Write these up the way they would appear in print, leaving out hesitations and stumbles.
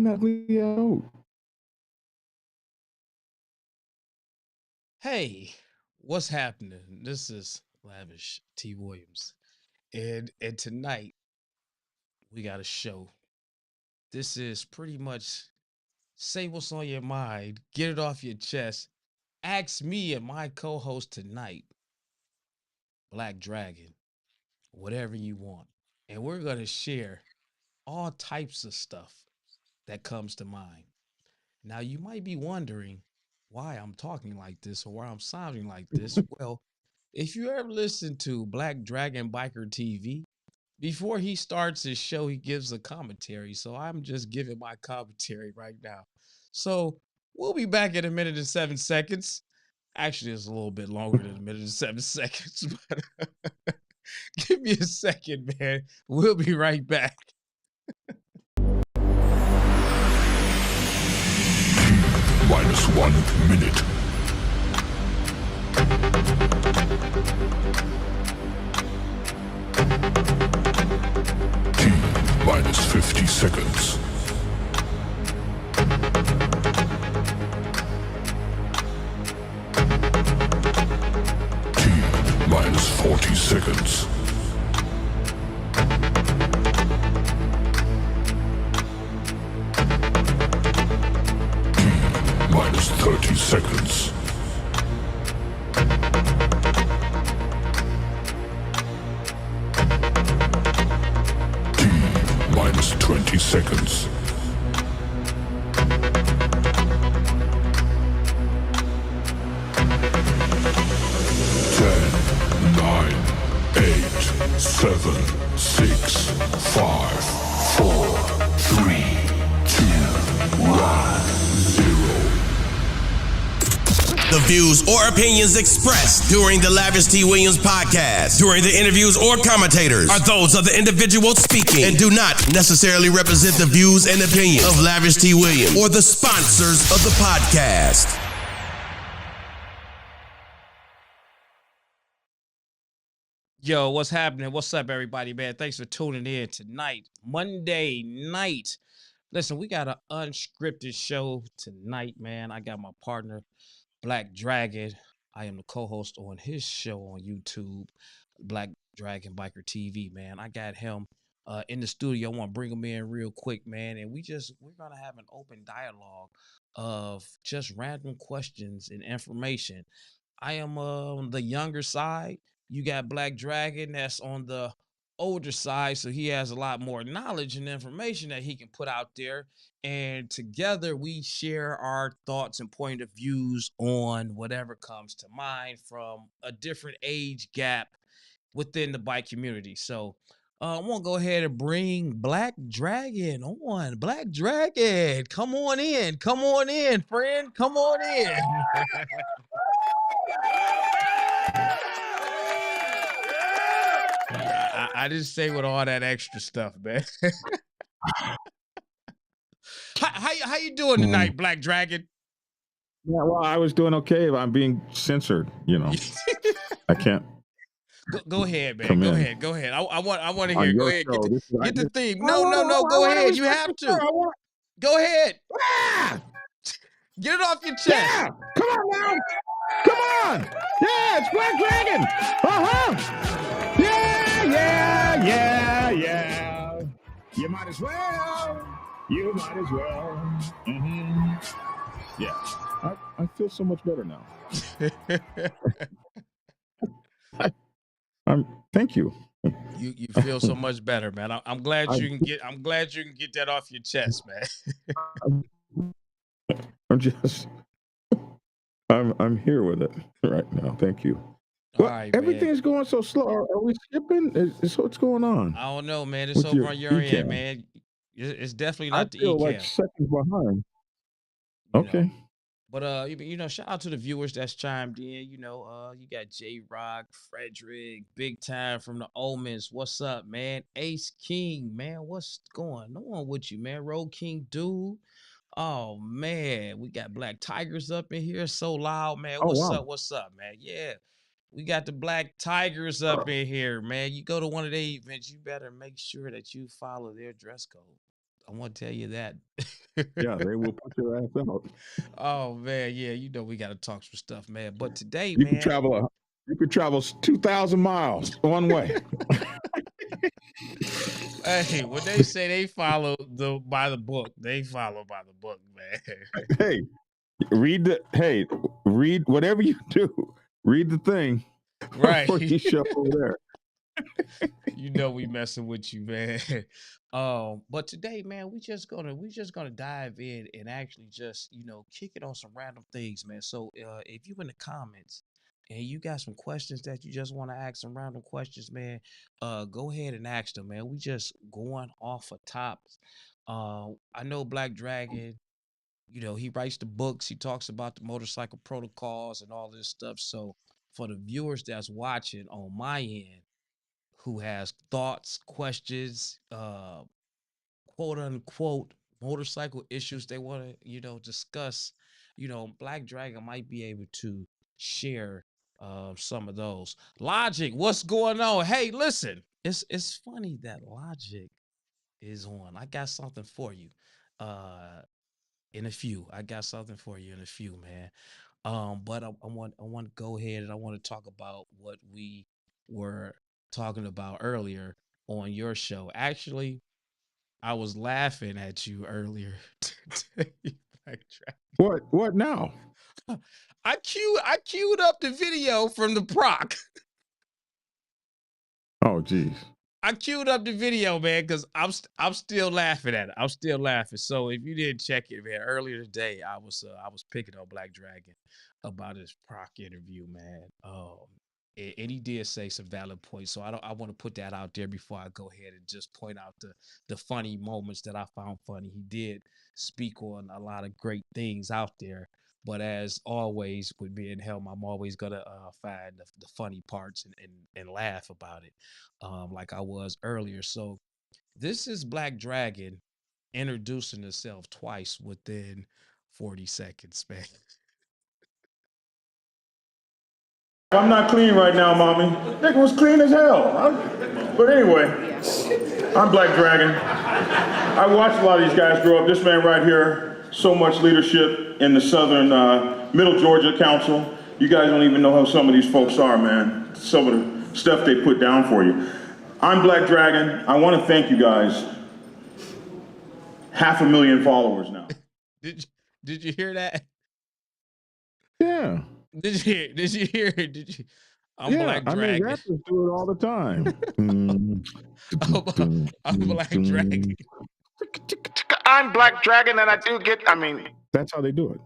that out. Hey, what's happening? This is Lavish T. Williams. And tonight we got a show. This is pretty much say what's on your mind, get it off your chest. Ask me and my co-host tonight, Black Dragon, whatever you want. And we're gonna share all types of stuff that comes to mind. Now you might be wondering why I'm talking like this or why I'm sounding like this. Well, if you ever listen to Black Dragon Biker TV, before he starts his show, he gives a commentary. So I'm just giving my commentary right now. So we'll be back in a minute and 7 seconds. Actually, it's a little bit longer than a minute and 7 seconds, but give me a second, man. We'll be right back. Minus 1 minute. T minus 50 seconds. T minus 40 seconds. Minus 30 seconds. T minus 20 seconds. Ten, 9, 8, 7, 6, 5, 4, 3, 2, 1. The views or opinions expressed during the Lavish T. Williams podcast, during the interviews or commentators, are those of the individual speaking and do not necessarily represent the views and opinions of Lavish T. Williams or the sponsors of the podcast. Yo, what's happening? What's up, everybody, man? Thanks for tuning in tonight, Monday night. Listen, we got an unscripted show tonight, man. I got my partner, Black Dragon. I am the co-host on his show on YouTube, Black Dragon Biker TV, man. I got him in the studio. I want to bring him in real quick, man. And we're gonna have an open dialogue of just random questions and information. I am on the younger side. You got Black Dragon that's on the older side, so he has a lot more knowledge and information that he can put out there. And together we share our thoughts and point of views on whatever comes to mind from a different age gap within the bike community. So I want to go ahead and bring Black Dragon on. Black Dragon, come on in, friend, come on in. I didn't say with all that extra stuff, man. How you doing tonight, Black Dragon? Yeah, well, I was doing okay. I'm being censored, I can't. Go ahead, man. Go ahead. I want to hear. Go ahead. Get the theme. No. Go ahead. You have to. Go ahead. Get it off your chest. Yeah. Come on now. Come on. Yeah, it's Black Dragon. Yeah. You might as well. Yeah. I feel so much better now. Thank you. You feel so much better, man. I'm glad you can get that off your chest, man. I'm here with it right now. Thank you. Well, right, everything's going so slow. Are we skipping? What's going on? I don't know, man. It's over on your end, man. It's definitely not the feel like seconds behind. Okay. But shout out to the viewers that's chimed in. You got J Rock, Frederick, Big Time from the Omens. What's up, man? Ace King, man. What's going on with you, man? Road King Dude. Oh man, we got Black Tigers up in here. So loud, man. What's up, man? Yeah. We got the Black Tigers up in here, man. You go to one of their events, you better make sure that you follow their dress code. I want to tell you that. Yeah, they will put your ass out. Oh man, yeah, you know we got to talk some stuff, man. But today, You can man, travel 2,000 miles one way. hey, when they say they follow by the book, they follow by the book, man. Hey, read whatever you do. Read the thing Right. before you show over there. You know we messing with you, man. But today, man, we just gonna dive in and actually just kick it on some random things, man. So if you in the comments and you got some questions that you just want to ask, some random questions, man, go ahead and ask them, man. We just going off of tops. I know Black Dragon, he writes the books, he talks about the motorcycle protocols and all this stuff. So for the viewers that's watching on my end, who has thoughts, questions, quote unquote motorcycle issues they want to, discuss, Black Dragon might be able to share some of those. Logic, what's going on? Hey, listen, it's funny that Logic is on. I got something for you. In a few. I got something for you in a few, man. But I want to go ahead and I want to talk about what we were talking about earlier on your show. Actually, I was laughing at you earlier today. What now? I queued up the video from the proc. Oh, geez. I queued up the video, man, because I'm still laughing at it. I'm still laughing. So if you didn't check it, man, earlier today I was picking on Black Dragon about his proc interview, man. And he did say some valid points. So I want to put that out there before I go ahead and just point out the funny moments that I found funny. He did speak on a lot of great things out there. But as always, with me and Helm, I'm always gonna find the funny parts and laugh about it, like I was earlier. So this is Black Dragon introducing himself twice within 40 seconds, man. I'm not clean right now, mommy. Nigga was clean as hell. But anyway, I'm Black Dragon. I watched a lot of these guys grow up. This man right here, so much leadership in the Southern Middle Georgia Council. You guys don't even know how some of these folks are, man. Some of the stuff they put down for you. I'm Black Dragon. I want to thank you guys. 500,000 followers now. Did you hear that? Yeah. Did you hear it? Did you? I'm Black Dragon. I mean, rappers do it all the time. I'm Black Dragon. I'm Black Dragon, and I do get. That's how they do it.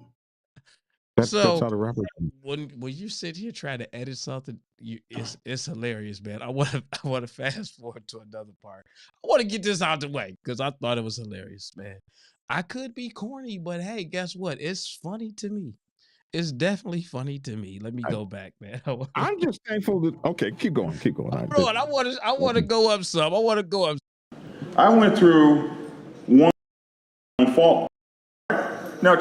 That's how the rappers do it. When you sit here trying to edit something, it's hilarious, man. I want to fast forward to another part. I want to get this out the way because I thought it was hilarious, man. I could be corny, but hey, guess what? It's funny to me. It's definitely funny to me. Let me go back, man. I'm just thankful that. Okay, keep going. Bro, I want to go up some. I want to go up. I went through one fault. Now,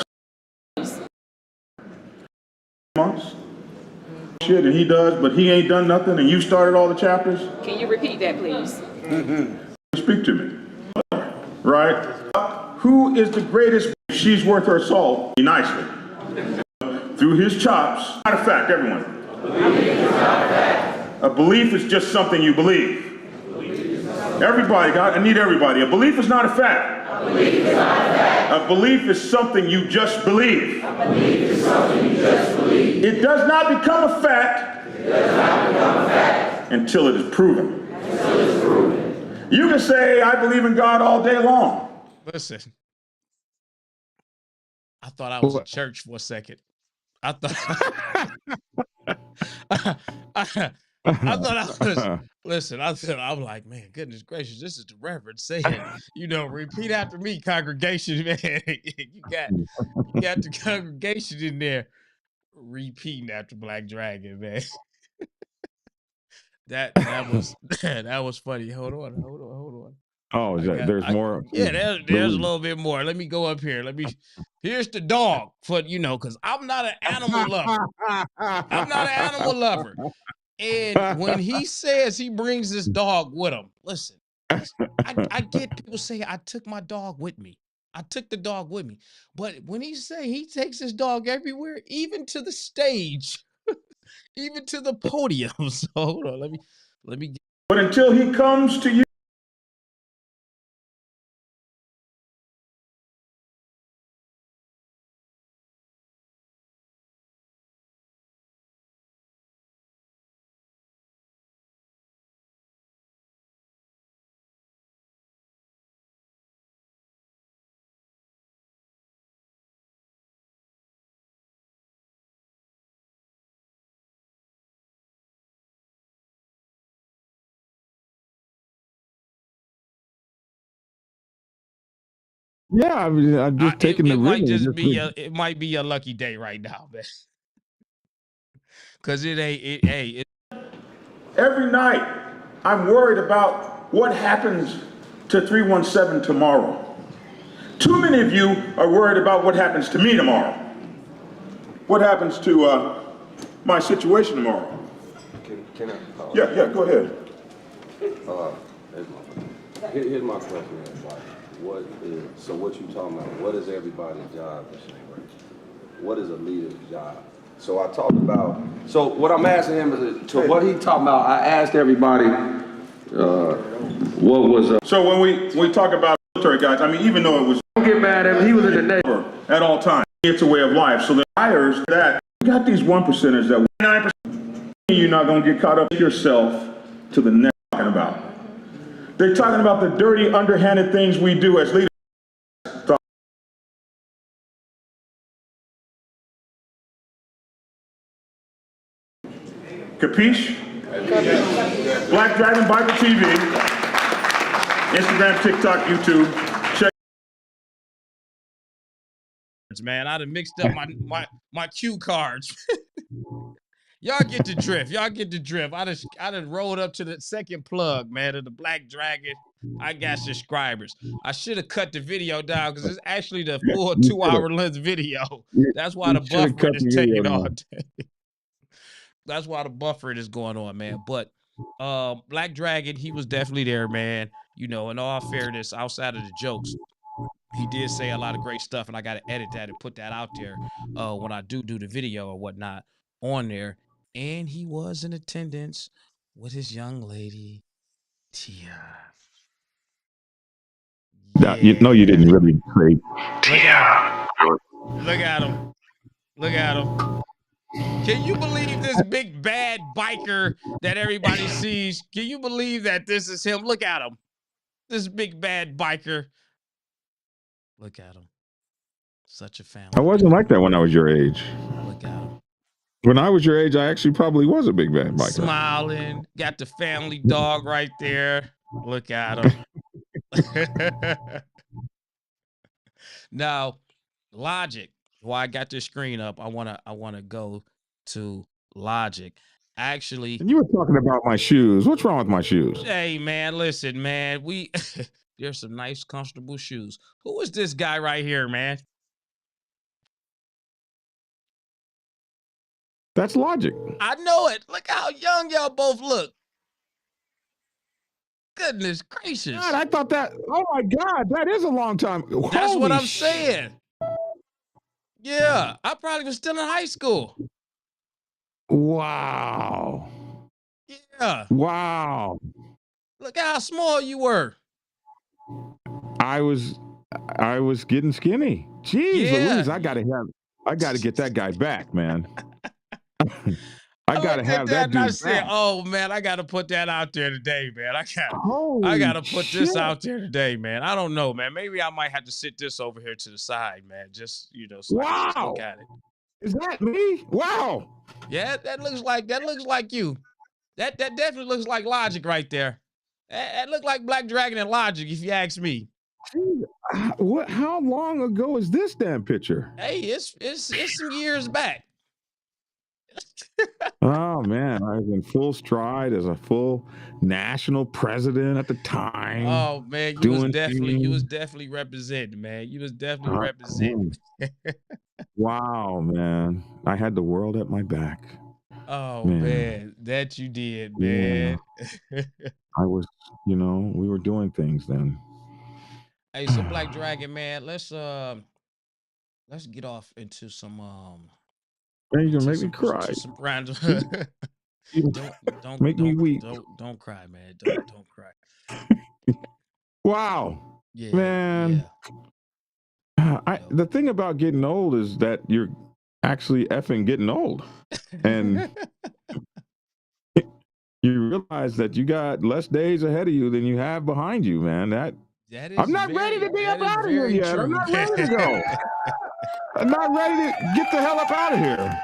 months. Shit, and he does, but he ain't done nothing, and you started all the chapters. Can you repeat that, please? Speak to me, right? Who is the greatest? She's worth her salt. Nicely. Through his chops. Not a fact, everyone. A belief is just something you believe. Everybody, I need everybody. A belief is not a fact. A belief is something you just believe. It does not become a fact until it is proven. You can say, I believe in God all day long. Listen, I thought I was in church for a second. I thought I was. Listen, I'm like, man, goodness gracious, this is the Reverend saying, repeat after me, congregation, man. you got the congregation in there repeating after Black Dragon, man. that was funny. Hold on. Oh, there's more. Yeah, there's a little bit more. Let me go up here. Here's the dog for because I'm not an animal lover. I'm not an animal lover. And when he says he brings this dog with him, listen, I get people say I took my dog with me. I took the dog with me. But when he say he takes his dog everywhere, even to the stage, even to the podium. So hold on, let me get. But until he comes to you, Yeah, I mean, I'm just taking the It might ribbon. just be it might be a lucky day right now, man. Cause it ain't it. Hey, every night I'm worried about what happens to 317 tomorrow. Too many of you are worried about what happens to me tomorrow. What happens to my situation tomorrow? Can I? Yeah, go ahead. Here's my question. Like, what you talking about? What is everybody's job? What is a leader's job? So I talked about, so what I'm asking him is, to what he talking about, I asked everybody, what was So when we talk about military guys, I mean, even though it was, don't get mad at him, he was in the Navy. at all times, it's a way of life. So the hires that, you got these 1%ers that 9%, you're not going to get caught up yourself to the next talking about. They're talking about the dirty, underhanded things we do as leaders. Capiche? Black Dragon Bible TV, Instagram, TikTok, YouTube. Check. man, I done mixed up my cue cards. Y'all get the drift. Y'all get the drift. I done rolled up to the second plug, man, of the Black Dragon. I got subscribers. I should have cut the video down because it's actually the full 2-hour length video. That's why the buffering is taking all day. That's why the buffering is going on, man. But Black Dragon, he was definitely there, man. You know, in all fairness, outside of the jokes, he did say a lot of great stuff, and I got to edit that and put that out there when I do the video or whatnot on there. And he was in attendance with his young lady, Tia. Yeah. You didn't really say. Look at him. Look at him. Look at him. Can you believe this big bad biker that everybody sees? Can you believe that this is him? Look at him. This big bad biker. Look at him. Such a family. I wasn't like that when I was your age. Look at him. When I was your age, I actually probably was a big bad biker. Smiling. Got the family dog right there. Look at him. Now, Logic. While I got this screen up, I wanna go to Logic. Actually, And you were talking about my shoes. What's wrong with my shoes? hey man, listen, man. There's some nice, comfortable shoes. Who is this guy right here, man? That's Logic. I know it. Look how young y'all both look. Goodness gracious. God, I thought that. Oh my God, that is a long time. That's what Holy I'm saying. Yeah, I probably was still in high school. Wow. Yeah. Wow. Look how small you were. I was getting skinny. Jeez, Yeah. Louise, I gotta get that guy back, man. I gotta looked at have that and I dude said, back. "Oh man, I gotta put that out there today, man. I Holy gotta put this shit. out there today, man. I don't know, man. Maybe I might have to sit this over here to the side, man. Just so I can just look Wow. at it. Is that me? Wow. Yeah, that looks like you. That definitely looks like Logic right there. That look like Black Dragon and Logic, if you ask me. What? How long ago is this damn picture? Hey, it's some years back. Oh man, I was in full stride as a full national president at the time. Oh man, you was definitely representing, man. You was definitely representing. Wow, man. I had the world at my back. Oh man, that you did, man. Yeah. I was, we were doing things then. Hey, so Black Dragon, man, let's get off into some Man, you into gonna make me some cry. to some random. You don't make me weep. don't cry, man. Don't cry. Wow, Yeah, man. The thing about getting old is that you're actually effing getting old, and you realize that you got less days ahead of you than you have behind you, man. that is I'm not ready to be up out of here yet. I'm true, not man. ready to go. I'm not ready to get the hell up out of here.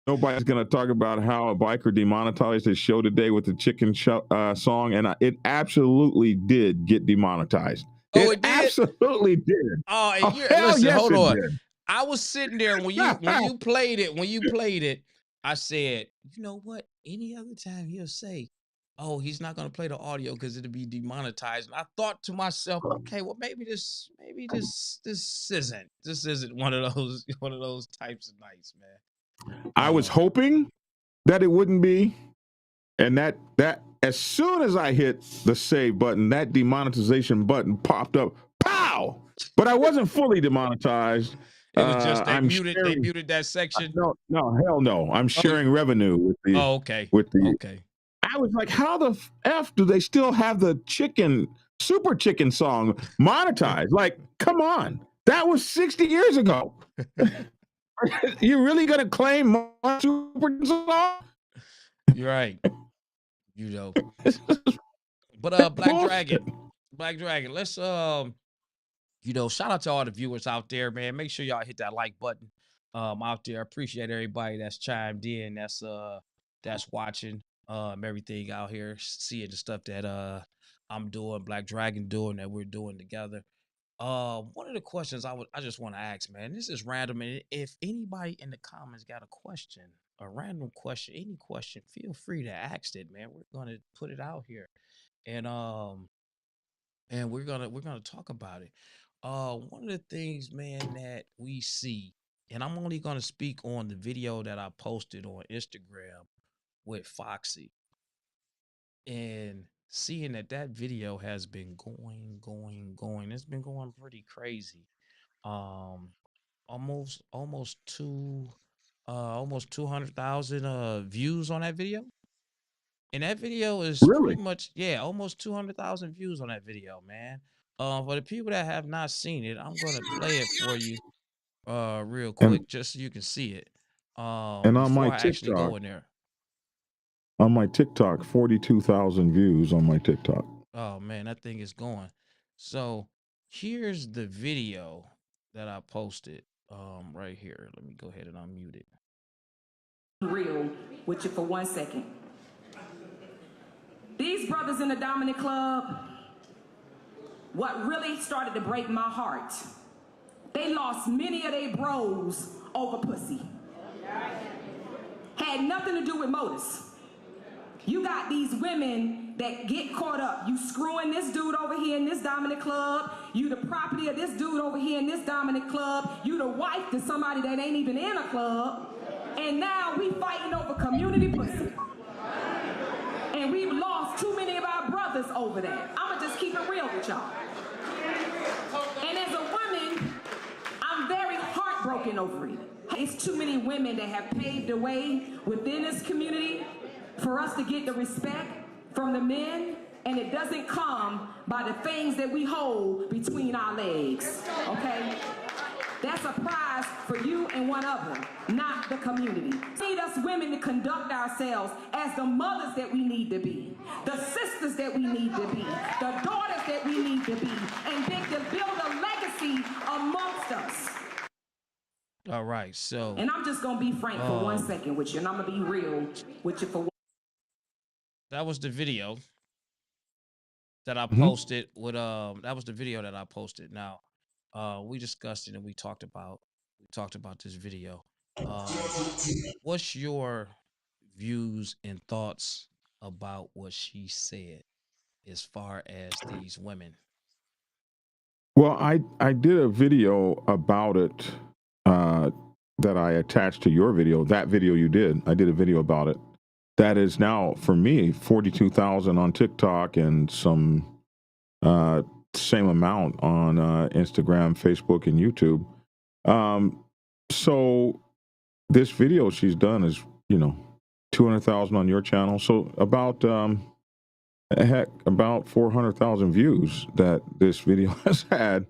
Nobody's going to talk about how a biker demonetized his show today with the chicken song, and it absolutely did get demonetized. Oh, it did? Absolutely did. Oh, Hell listen, yes, hold it on. did. I was sitting there when you played it, I said, you know what? Any other time he'll say, oh, he's not gonna play the audio because it'll be demonetized. And I thought to myself, okay, well maybe this isn't one of those types of nights, man. I was hoping that it wouldn't be, and that as soon as I hit the save button, that demonetization button popped up. Pow! But I wasn't fully demonetized. It was just they I'm muted that section. No, hell no. I'm sharing revenue with the. Oh, okay. Okay. I was like, how the F do they still have the Super Chicken song monetized? Like, come on. That was 60 years ago. You really gonna claim my Super Chicken song? You're right. But Black Dragon, let's shout out to all the viewers out there, man. Make sure y'all hit that like button out there. I appreciate everybody that's chimed in, that's watching everything out here, seeing the stuff that I'm doing, Black Dragon doing, that we're doing together. One of the questions I just want to ask, man, this is random, and if anybody in the comments got a question, a random question, any question, feel free to ask it, man. We're gonna put it out here, and we're gonna talk about it. One of the things, man, that we see, and I'm only gonna speak on the video that I posted on Instagram with Foxy, and seeing that video has been going, it's been going pretty crazy. Almost 200,000 views on that video. And that video is pretty much, almost 200,000 views on that video, man. For the people that have not seen it, I'm gonna play it for you real quick, just so you can see it. And on my TikTok, actually go in there. On my TikTok, 42,000 views on my TikTok. Oh man, that thing is going. So here's the video that I posted right here. Let me go ahead and unmute it. Real with you for 1 second. These brothers in the Dominant Club, what really started to break my heart, they lost many of their bros over pussy. Had nothing to do with motives. You got these women that get caught up. You screwing this dude over here in this Dominant Club. You the property of this dude over here in this Dominant Club. You the wife to somebody that ain't even in a club. And now we fighting over community pussy. And we've lost too many of our brothers over that. I'ma just keep it real with y'all. And as a woman, I'm very heartbroken over it. It's too many women that have paved the way within this community for us to get the respect from the men, and it doesn't come by the things that we hold between our legs, okay? That's a prize for you and one other, not the community. We need us women to conduct ourselves as the mothers that we need to be, the sisters that we need to be, the daughters that we need to be, and then to build a legacy amongst us. All right, so. And I'm just gonna be frank for 1 second with you, and I'm gonna be real with you for that was the video that I posted with that was the video that I posted. Now, we discussed it and we talked about this video. What's your views and thoughts about what she said as far as these women? Well, I did a video about it that I attached to your video. That video you did. I did a video about it. that is now for me 42,000 on TikTok and some same amount on Instagram, Facebook, and YouTube. So this video she's done is 200,000 on your channel. So about about 400,000 views that this video has had.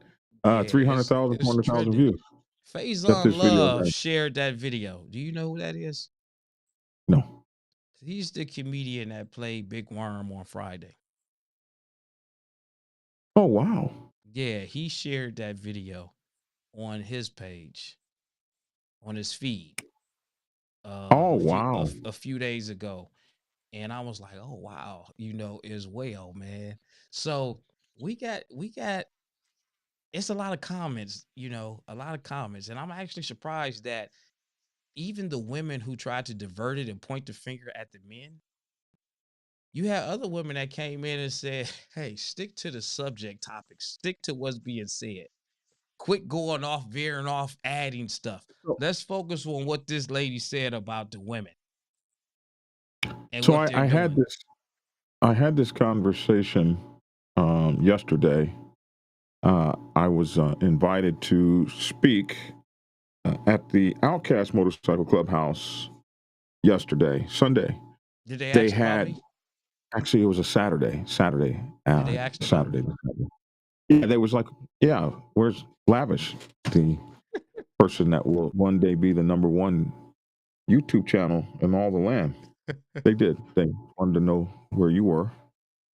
300,000, 400,000 views. Faison this video Love has. shared that video. Do you know who that is? No. He's the comedian that played Big Worm on Friday. Oh, wow. Yeah, he shared that video on his page, on his feed. Oh, wow. A few days ago. And I was like, oh, wow, as well, man. So we got it's a lot of comments, a lot of comments. And I'm actually surprised that even the women who tried to divert it and point the finger at the men, you had other women that came in and said, hey, stick to the subject topic, stick to what's being said. Quit going off, veering off, adding stuff. Let's focus on what this lady said about the women. And so what I had this conversation yesterday. I was invited to speak at the Outcast Motorcycle Clubhouse Sunday. Did they They ask had about me? actually it was a Saturday. Did they ask about me? Yeah, they was like, yeah, where's Lavish, the person that will one day be the #1 YouTube channel in all the land? They did. They wanted to know where you were.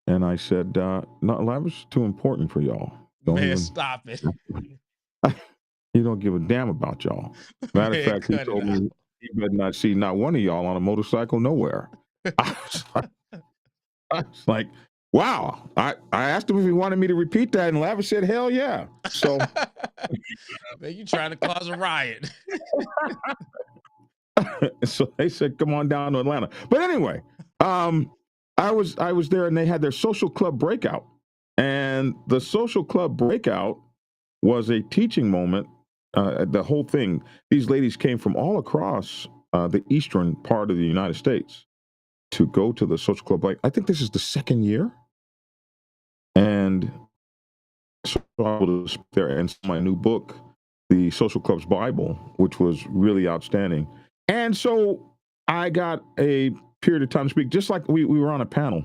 And I said, no, Lavish is too important for y'all. Stop it. You don't give a damn about y'all. Matter of fact, he told me he better not see not one of y'all on a motorcycle nowhere. I was like, wow. I asked him if he wanted me to repeat that, and Lavish said, hell yeah. So man, you trying to cause a riot. So they said, come on down to Atlanta. But anyway, I was there, and they had their social club breakout. And the social club breakout was a teaching moment. The whole thing, these ladies came from all across the eastern part of the United States to go to the social club. Like, I think this is the second year. And so I was there, and my new book, The Social Club's Bible, which was really outstanding. And so I got a period of time to speak, just like we were on a panel,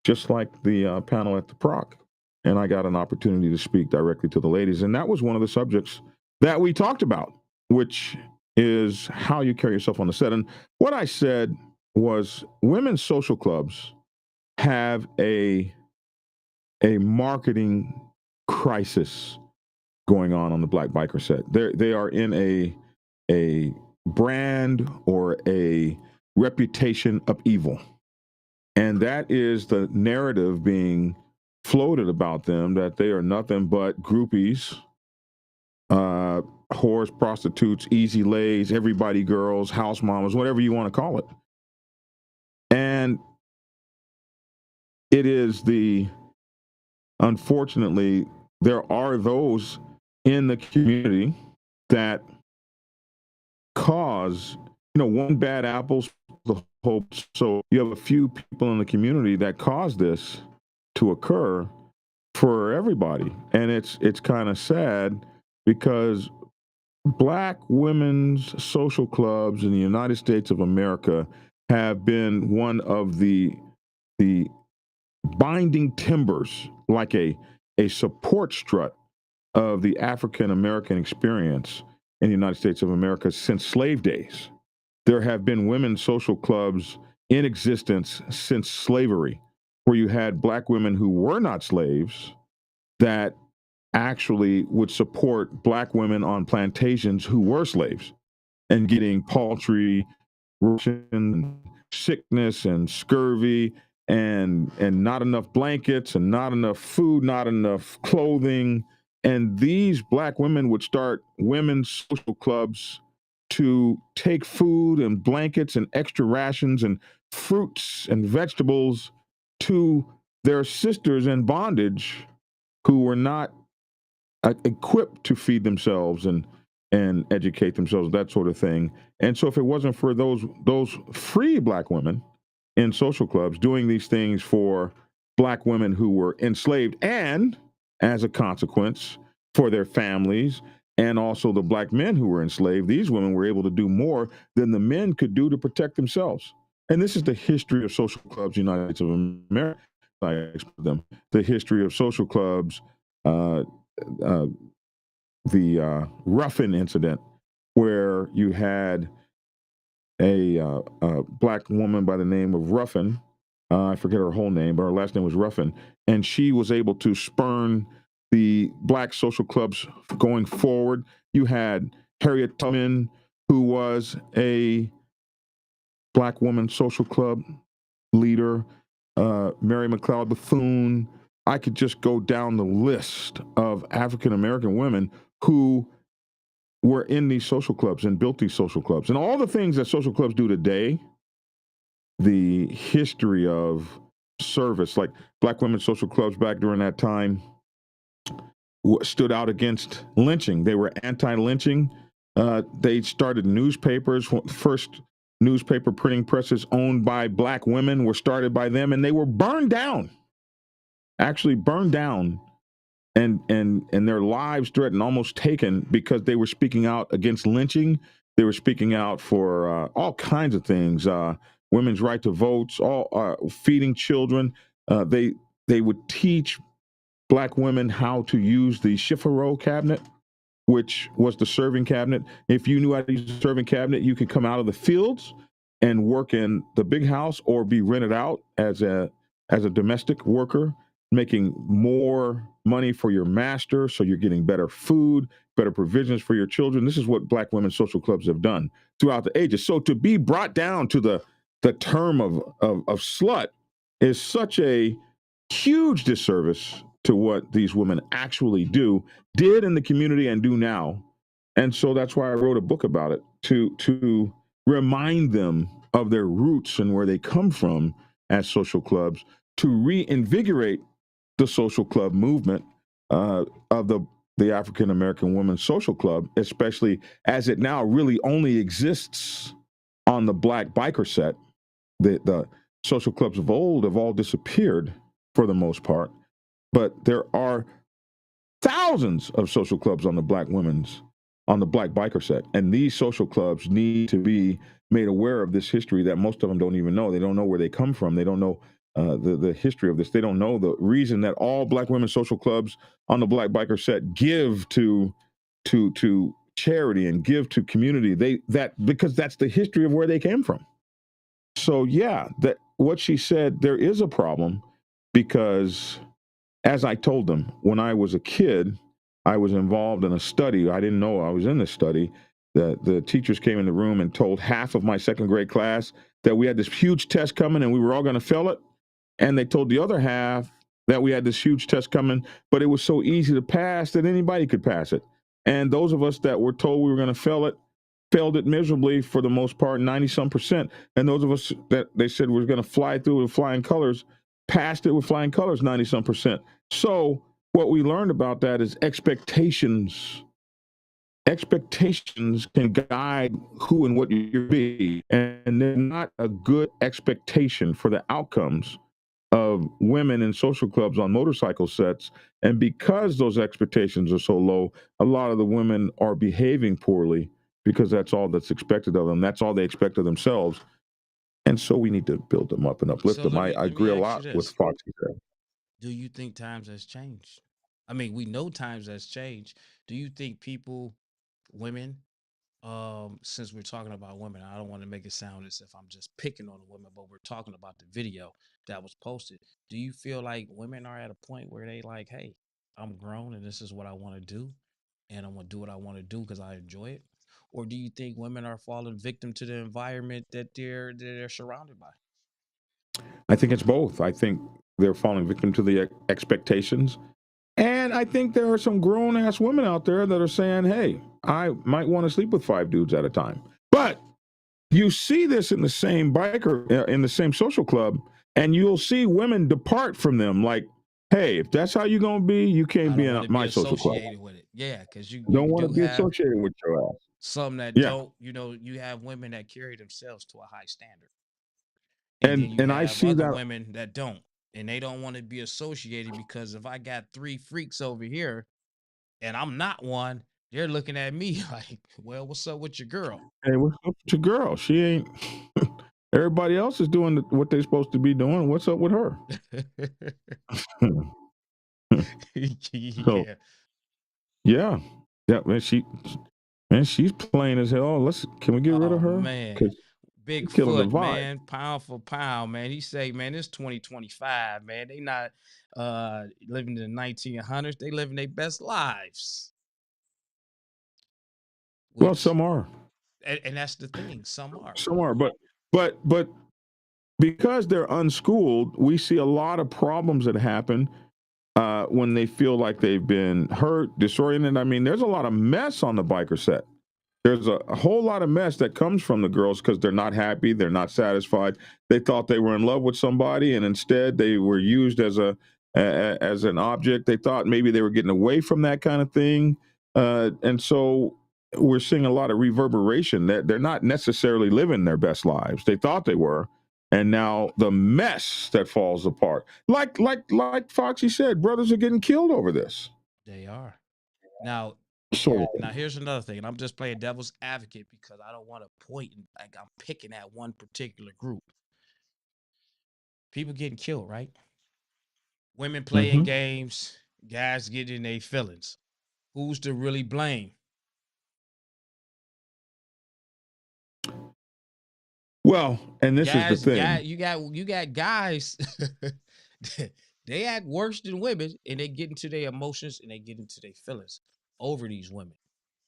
just like the panel at the Proc. And I got an opportunity to speak directly to the ladies. And that was one of the subjects that we talked about, which is how you carry yourself on the set. And what I said was women's social clubs have a marketing crisis going on the Black Biker set. They are in a brand or a reputation of evil. And that is the narrative being floated about them, that they are nothing but groupies, whores, prostitutes, easy lays, everybody girls, house mamas, whatever you want to call it. And it is unfortunately, there are those in the community that cause, one bad apple, the whole. So you have a few people in the community that cause this to occur for everybody. And it's kind of sad because Black women's social clubs in the United States of America have been one of the binding timbers, like a support strut of the African American experience in the United States of America since slave days. There have been women's social clubs in existence since slavery, where you had Black women who were not slaves that actually would support Black women on plantations who were slaves and getting paltry ration, sickness and scurvy and not enough blankets and not enough food, not enough clothing. And these Black women would start women's social clubs to take food and blankets and extra rations and fruits and vegetables to their sisters in bondage who were not equipped to feed themselves and educate themselves, that sort of thing. And so if it wasn't for those free Black women in social clubs doing these things for Black women who were enslaved, and as a consequence for their families, and also the Black men who were enslaved. These women were able to do more than the men could do to protect themselves. And this is the history of social clubs, United States of America. I explain them. The history of social clubs, uh, the Ruffin incident, where you had a Black woman by the name of Ruffin. I forget her whole name, but her last name was Ruffin. And she was able to spurn the Black social clubs going forward. You had Harriet Tubman, who was a Black woman social club leader, Mary McLeod Bethune. I could just go down the list of African American women who were in these social clubs and built these social clubs. And all the things that social clubs do today, the history of service, like Black women's social clubs back during that time stood out against lynching. They were anti-lynching. They started newspapers. First newspaper printing presses owned by Black women were started by them, and they were burned down, actually burned down, and their lives threatened, almost taken, because they were speaking out against lynching. They were speaking out for all kinds of things, women's right to votes, all feeding children. They would teach Black women how to use the Chiffaro cabinet, which was the serving cabinet. If you knew how to use the serving cabinet, you could come out of the fields and work in the big house or be rented out as a domestic worker, making more money for your master, so you're getting better food, better provisions for your children. This is what Black women's social clubs have done throughout the ages. So to be brought down to the term of slut is such a huge disservice to what these women actually did in the community and do now. And so that's why I wrote a book about it, to remind them of their roots and where they come from as social clubs, to reinvigorate the social club movement of the African American Women's Social Club, especially as it now really only exists on the Black biker set. The social clubs of old have all disappeared for the most part, but there are thousands of social clubs on the Black biker set, and these social clubs need to be made aware of this history that most of them don't even know. They don't know where they come from. They don't know the history of this. They don't know the reason that all Black women's social clubs on the Black biker set give to charity and give to community. Because that's the history of where they came from. So yeah, that what she said, there is a problem, because as I told them, when I was a kid, I was involved in a study. I didn't know I was in this study. The teachers came in the room and told half of my second grade class that we had this huge test coming and we were all going to fail it. And they told the other half that we had this huge test coming, but it was so easy to pass that anybody could pass it. And those of us that were told we were going to fail it, failed it miserably for the most part, 90-some%. And those of us that they said we were going to fly through with flying colors, passed it with flying colors, 90-some%. So what we learned about that is expectations. Expectations can guide who and what you be, and they're not a good expectation for the outcomes of women in social clubs on motorcycle sets. And because those expectations are so low, a lot of the women are behaving poorly because that's all that's expected of them. That's all they expect of themselves. And so we need to build them up and uplift them. I agree a lot with Foxy said. Do you think times has changed? I mean, we know times has changed. Do you think women, since we're talking about women, I don't want to make it sound as if I'm just picking on the women, but we're talking about the video that was posted. Do you feel like women are at a point where they like, hey, I'm grown and this is what I want to do, and I'm going to do what I want to do because I enjoy it? Or do you think women are falling victim to the environment that they're surrounded by? I think it's both. I think they're falling victim to the expectations. And I think there are some grown ass women out there that are saying, hey, I might want to sleep with 5 dudes at a time. But you see this in the same in the same social club, and you'll see women depart from them like, hey, if that's how you're going to be, you can't be in my social club. With it. Yeah, because you don't want to be associated with your ass. Some that don't, you have women that carry themselves to a high standard. And then you and I have see other that. women that don't, and they don't want to be associated because if I got 3 freaks over here and I'm not one, they're looking at me like, well, what's up with your girl? Hey, what's up with your girl? She ain't. Everybody else is doing what they're supposed to be doing. What's up with her? So Yeah. yeah, man, she's plain as hell. Can we get rid Oh of her? man. Because she's killing the Bigfoot, vibe. man, pound for pound, man. He say, man, it's 2025, man. They not living in the 1900s. They living their best lives. Well, Which some are. and that's the thing. Some are. Some are, but because they're unschooled, we see a lot of problems that happen when they feel like they've been hurt, disoriented. I mean, there's a lot of mess on the biker set. There's a whole lot of mess that comes from the girls because they're not happy, they're not satisfied. They thought they were in love with somebody, and instead they were used as as an object. They thought maybe they were getting away from that kind of thing, and so we're seeing a lot of reverberation that they're not necessarily living their best lives. They thought they were, and now the mess that falls apart. Like Foxy said, brothers are getting killed over this. They are. Now, So here's another thing, and I'm just playing devil's advocate because I don't want to point and like I'm picking at one particular group. People getting killed, right? Women playing games, guys getting their feelings. Who's to really blame? well, and this Guys, is the thing. you got guys. They act worse than women, and they get into their emotions and they get into their feelings over these women.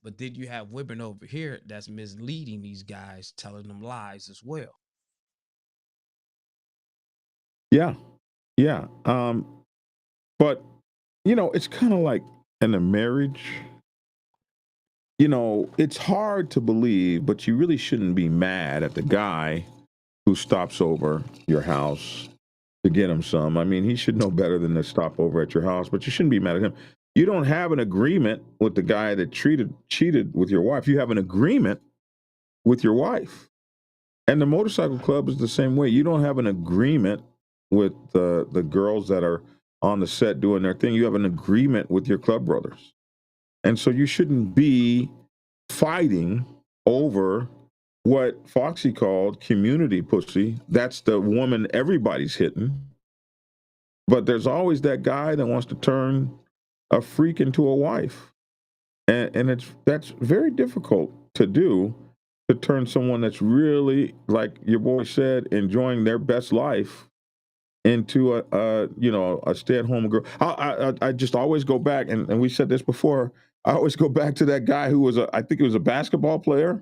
But then you have women over here that's misleading these guys, telling them lies as well. Yeah. Yeah. But it's kind of like in a marriage, it's hard to believe, but you really shouldn't be mad at the guy who stops over your house to get him some. I mean, he should know better than to stop over at your house, but you shouldn't be mad at him. You don't have an agreement with the guy that cheated with your wife. You have an agreement with your wife. And the motorcycle club is the same way. You don't have an agreement with the girls that are on the set doing their thing. You have an agreement with your club brothers. And so you shouldn't be fighting over what Foxy called community pussy. That's the woman everybody's hitting. But there's always that guy that wants to turn a freak into a wife. And that's very difficult to do, to turn someone that's really, like your boy said, enjoying their best life into a stay-at-home girl. I just always go back, and we said this before, I always go back to that guy who was I think he was a basketball player,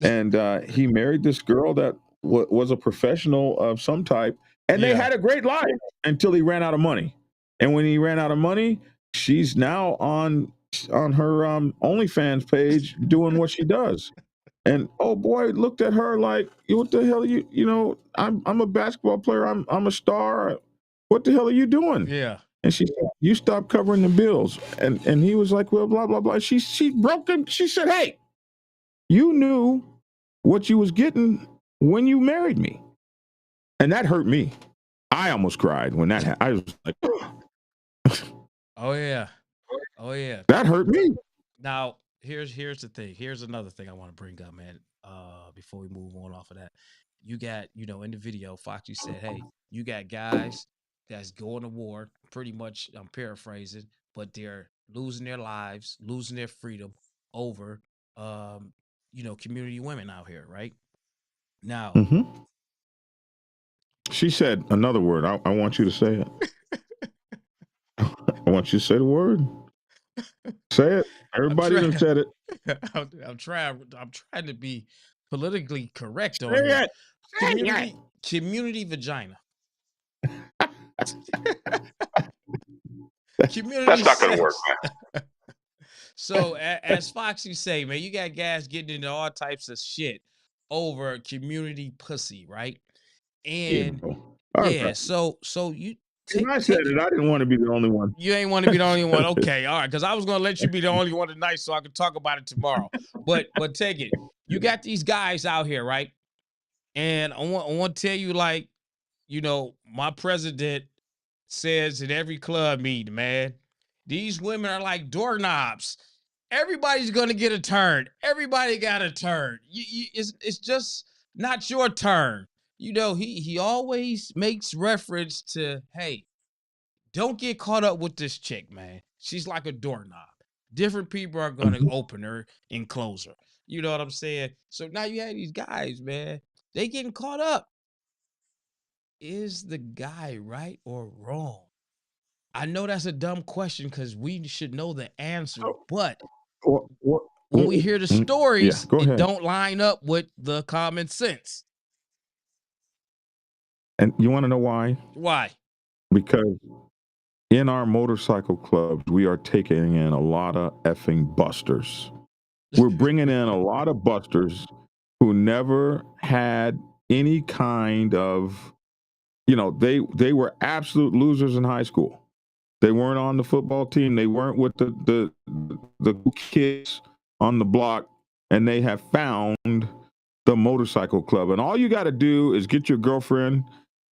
and he married this girl that was a professional of some type, and they had a great life until he ran out of money. And when he ran out of money, she's now on her OnlyFans page doing what she does. And oh boy, looked at her like, what the hell are you? I'm a basketball player. I'm a star. What the hell are you doing? Yeah. And she said, you stop covering the bills. And he was like, well, blah blah blah. She broke him. She said, hey, you knew what you was getting when you married me, and that hurt me. I almost cried when that happened. I was like, oh yeah, oh yeah. That hurt me. Now, here's the thing. Here's another thing I want to bring up, man. Before we move on off of that, you got, in the video, Foxy said, "Hey, you got guys that's going to war. Pretty much, I'm paraphrasing, but they're losing their lives, losing their freedom over, community women out here, right?" Now, she said another word. I want you to say it. I want you to say the word. Say it. Everybody done said it. I'm trying to be politically correct on Say here. it. Community vagina. Community. That's not gonna work, man. So as Foxy say, man, you got guys getting into all types of shit over community pussy, right? And so you. I said it. I didn't want to be the only one. You ain't want to be the only one. Okay, all right. Because I was gonna let you be the only one tonight, so I could talk about it tomorrow. But take it. You got these guys out here, right? And I want to tell you, like, you know, my president says at every club meeting, man, these women are like doorknobs. Everybody's gonna get a turn. Everybody got a turn. It's just not your turn. You know, he always makes reference to, hey, don't get caught up with this chick, man. She's like a doorknob. Different people are gonna open her and close her. You know what I'm saying? So now you have these guys, man. They getting caught up. Is the guy right or wrong? I know that's a dumb question because we should know the answer, but when we hear the Yeah, stories, go it ahead. don't line up with the common sense. And you want to know why? Why? Because in our motorcycle clubs, we are taking in a lot of effing busters. We're bringing in a lot of busters who never had any kind of, they were absolute losers in high school. They weren't on the football team. They weren't with the kids on the block, and they have found the motorcycle club. And all you got to do is get your girlfriend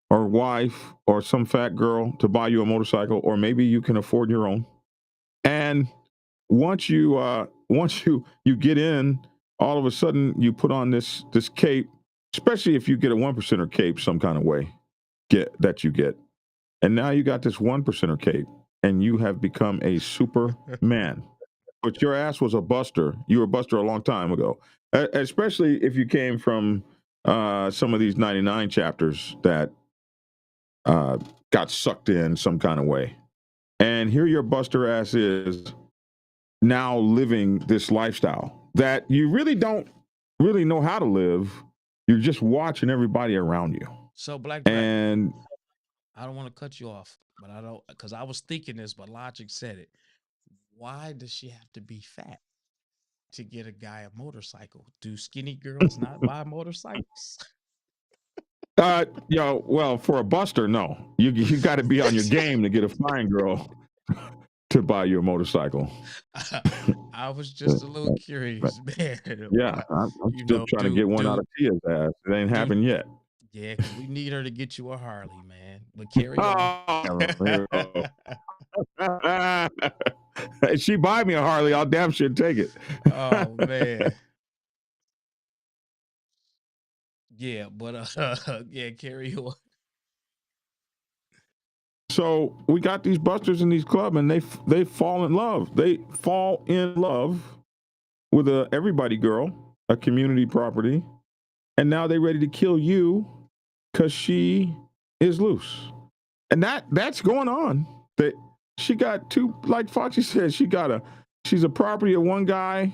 or wife or some fat girl to buy you a motorcycle, or maybe you can afford your own. And once you get in, all of a sudden you put on this cape, especially if you get a 1%er cape some kind of way, get. And now you got this 1%er cape, and you have become a superman. But your ass was a buster. You were a buster a long time ago, especially if you came from some of these 99 chapters that got sucked in some kind of way. And here your buster ass is now living this lifestyle that you really don't really know how to live. You're just watching everybody around you. So Black Dragon, And I don't want to cut you off, but I don't, because I was thinking this, but logic said it. Why does she have to be fat to get a guy a motorcycle? Do skinny girls not buy motorcycles? well, for a buster, no. You got to be on your game to get a fine girl to buy you a motorcycle. I was just a little curious, man. Yeah, I'm still trying to get one out of Tia's ass. It ain't happened yet. Yeah, because we need her to get you a Harley, man. But carry on. If she buy me a Harley, I'll damn sure take it. Oh man. Yeah, but yeah, carry on. So we got these busters in these clubs, and they fall in love. They fall in love with a everybody girl, a community property, and now they're ready to kill you because she is loose, and that's going on. That she got two, like Foxy said, she's a property of one guy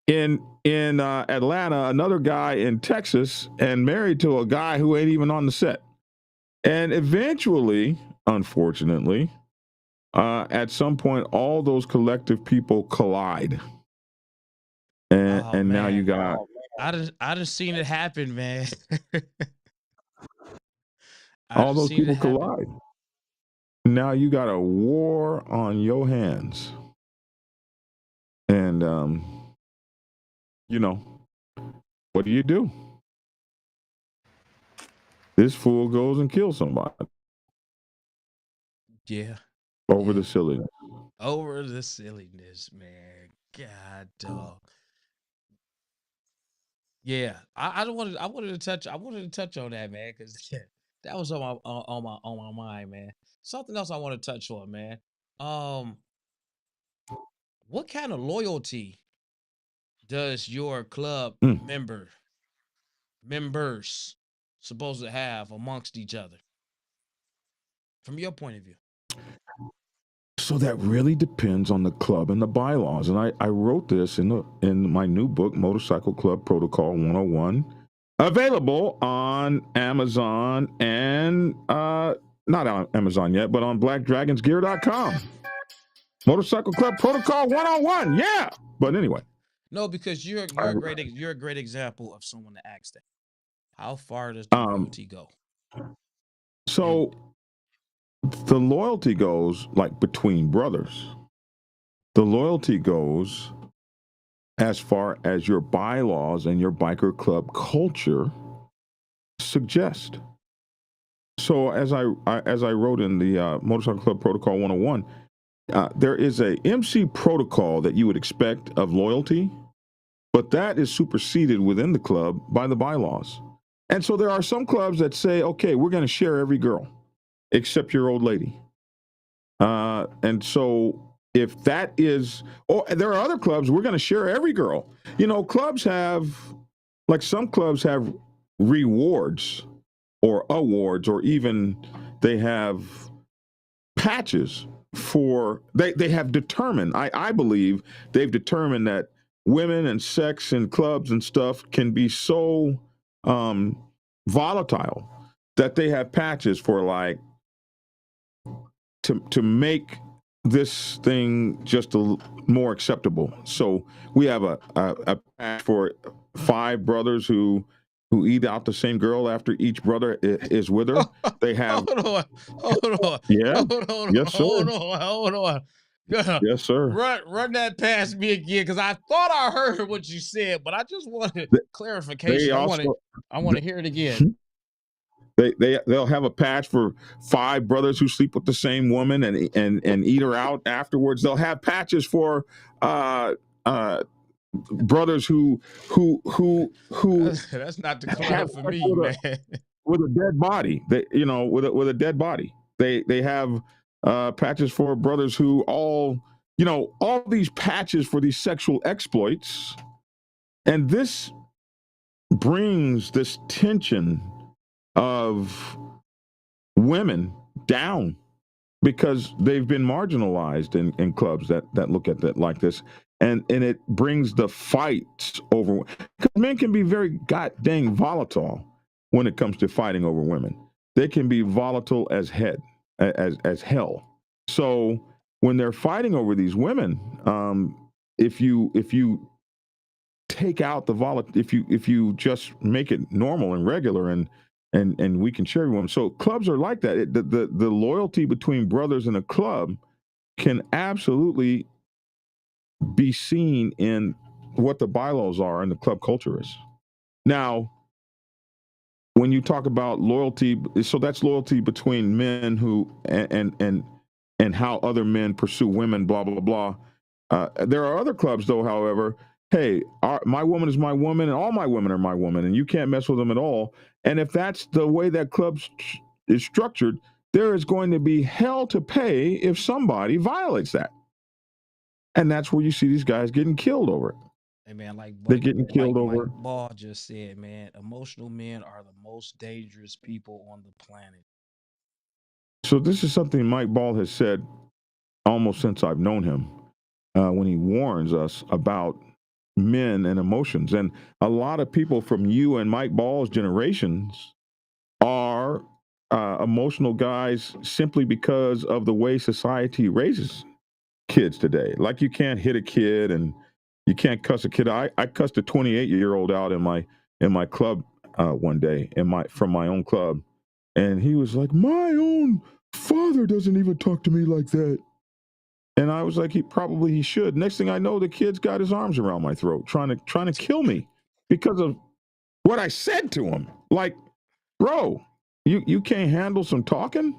in Atlanta, another guy in Texas, and married to a guy who ain't even on the set. And eventually, unfortunately, at some point, all those collective people collide, and now you got. I just seen it happen, man. All those people collide. Now you got a war on your hands, and what do? This fool goes and kills somebody. Yeah. Over the silliness. Over the silliness, man. God, dog. Yeah, I wanted to touch on that, man, because that was on my mind, man. Something else I want to touch on, man. What kind of loyalty does your club members supposed to have amongst each other, from your point of view? So that really depends on the club and the bylaws. And I wrote this in my new book, Motorcycle Club Protocol 101, available on Amazon and not on Amazon yet, but on blackdragonsgear.com. Motorcycle Club Protocol 101. Yeah. But anyway. No, because you're a great example of someone to ask that. How far does the loyalty go? So the loyalty goes like between brothers. The loyalty goes as far as your bylaws and your biker club culture suggest. So as I wrote in the Motorcycle Club Protocol 101, there is a MC protocol that you would expect of loyalty, but that is superseded within the club by the bylaws. And so there are some clubs that say, okay, we're going to share every girl except your old lady. And so if that is, or there are other clubs, we're going to share every girl. You know, clubs have, like some clubs have rewards or awards, or even they have patches for, they have determined, I believe they've determined that women and sex and clubs and stuff can be so volatile that they have patches for, like, to make this thing just more acceptable. So we have a patch for 5 brothers who eat out the same girl after each brother is with her. They have Hold on. yeah, Hold on. yes sir, Hold on. yes sir. Run that past me again, because I thought I heard what you said, but I just wanted They clarification. also I want to hear it again. they'll have a patch for 5 brothers who sleep with the same woman and eat her out afterwards. They'll have patches for brothers who That's not the have club for sex me, man. with a dead body. They, you know, with a dead body. They have patches for brothers who all these patches for these sexual exploits, and this brings this tension of women down because they've been marginalized in clubs that look at that like this, and it brings the fights over, because men can be very god dang volatile when it comes to fighting over women. They can be volatile as hell. So when they're fighting over these women, if you take out the if you just make it normal and regular and we can share everyone. So clubs are like that. The loyalty between brothers in a club can absolutely be seen in what the bylaws are and the club culture is. Now, when you talk about loyalty, so that's loyalty between men who and how other men pursue women, blah blah blah. There are other clubs, though. However, hey, my woman is my woman, and all my women are my woman, and you can't mess with them at all. And if that's the way that club is structured, there is going to be hell to pay if somebody violates that. And that's where you see these guys getting killed over it. Hey man, They're getting killed over. Mike Ball just said, man, emotional men are the most dangerous people on the planet. So this is something Mike Ball has said almost since I've known him, when he warns us about men and emotions. And a lot of people from you and Mike Ball's generations are emotional guys simply because of the way society raises kids today. Like, you can't hit a kid and you can't cuss a kid. I cussed a 28-year-old out in my club one day, from my own club, and he was like, "My own father doesn't even talk to me like that." And I was like, he should. Next thing I know, the kid's got his arms around my throat, trying to kill me because of what I said to him. Like, bro, you can't handle some talking?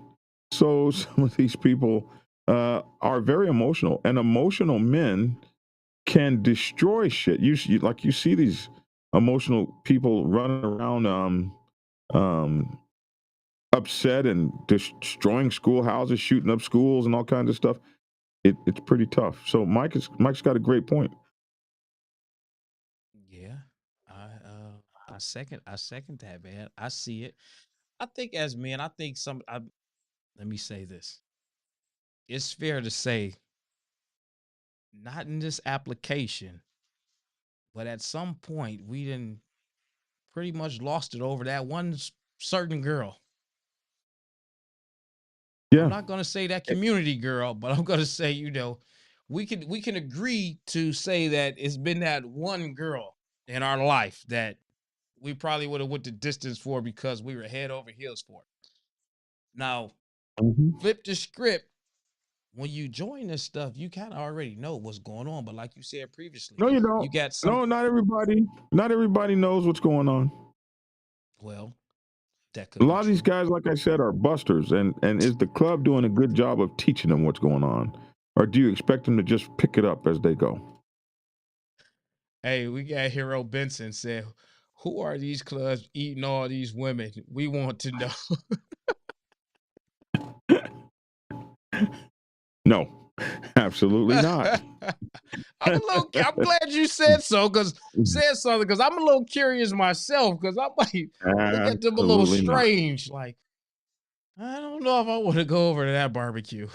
So some of these people are very emotional, and emotional men can destroy shit. You see these emotional people running around upset and destroying schoolhouses, shooting up schools, and all kinds of stuff. It's pretty tough. So Mike's got a great point. Yeah, I second that, man. I see it. I think as men, let me say this. It's fair to say, not in this application, but at some point we didn't pretty much lost it over that one certain girl. I'm Yeah. not gonna say that community girl, but I'm gonna say, we can agree to say that it's been that one girl in our life that we probably would have went the distance for because we were head over heels for it. Now, flip the script. When you join this stuff, you kind of already know what's going on. But like you said previously, No, you don't. you got some. No, not everybody knows what's going on. Well, That could A be lot of these true. guys, like I said, are busters. And is the club doing a good job of teaching them what's going on? Or do you expect them to just pick it up as they go? Hey, we got Hero Benson said, "Who are these clubs eating all these women? We want to know." No, absolutely not. I'm glad you said so, because I'm a little curious myself, because I might look at them a little Absolutely not. strange. Like, I don't know if I want to go over to that barbecue.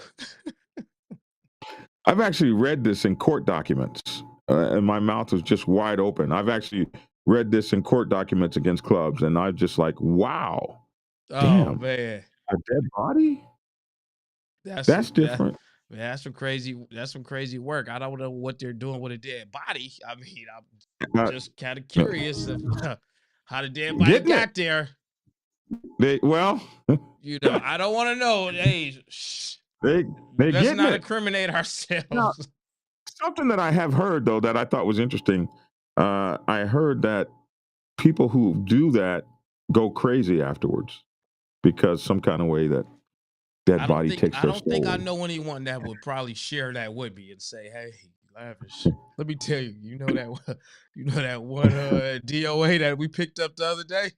I've actually read this in court documents, and my mouth was just wide open. I've actually read this in court documents against clubs, and I'm just like, wow, Oh damn, man, a dead body? that's That's that. different. Man, that's some crazy work. I don't know what they're doing with a dead body. I mean, I'm Uh, just kind of uh, curious of how the dead body Getting it. got there. Well, You know, I don't want to know. Hey, they're let's getting not it. incriminate Now, ourselves. something that I have heard though that I thought was interesting. I heard that people who do that go crazy afterwards because some kind of way that dead body takes I their don't think I soul. know anyone that would probably share that with me and say, "Hey, Lavish, let me tell you, you know that one DOA that we picked up the other day?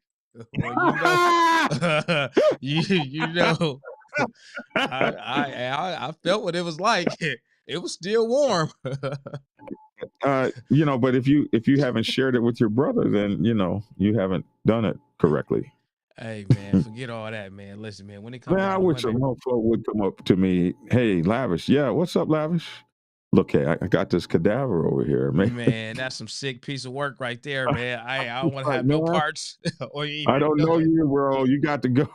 Well, you know, I felt what it was like. It was still warm." But if you haven't shared it with your brother, then you haven't done it correctly. Hey man, forget all that, man. Listen, man, when it comes Man, I down to wish a women, motherfucker would come up to me. Hey, Lavish. Yeah, what's up, Lavish? Look, hey, I got this cadaver over here, man. man, that's some sick piece of work right there, man. I don't want to Like, have no man, parts or you I even don't know know it. you, bro. You got to go.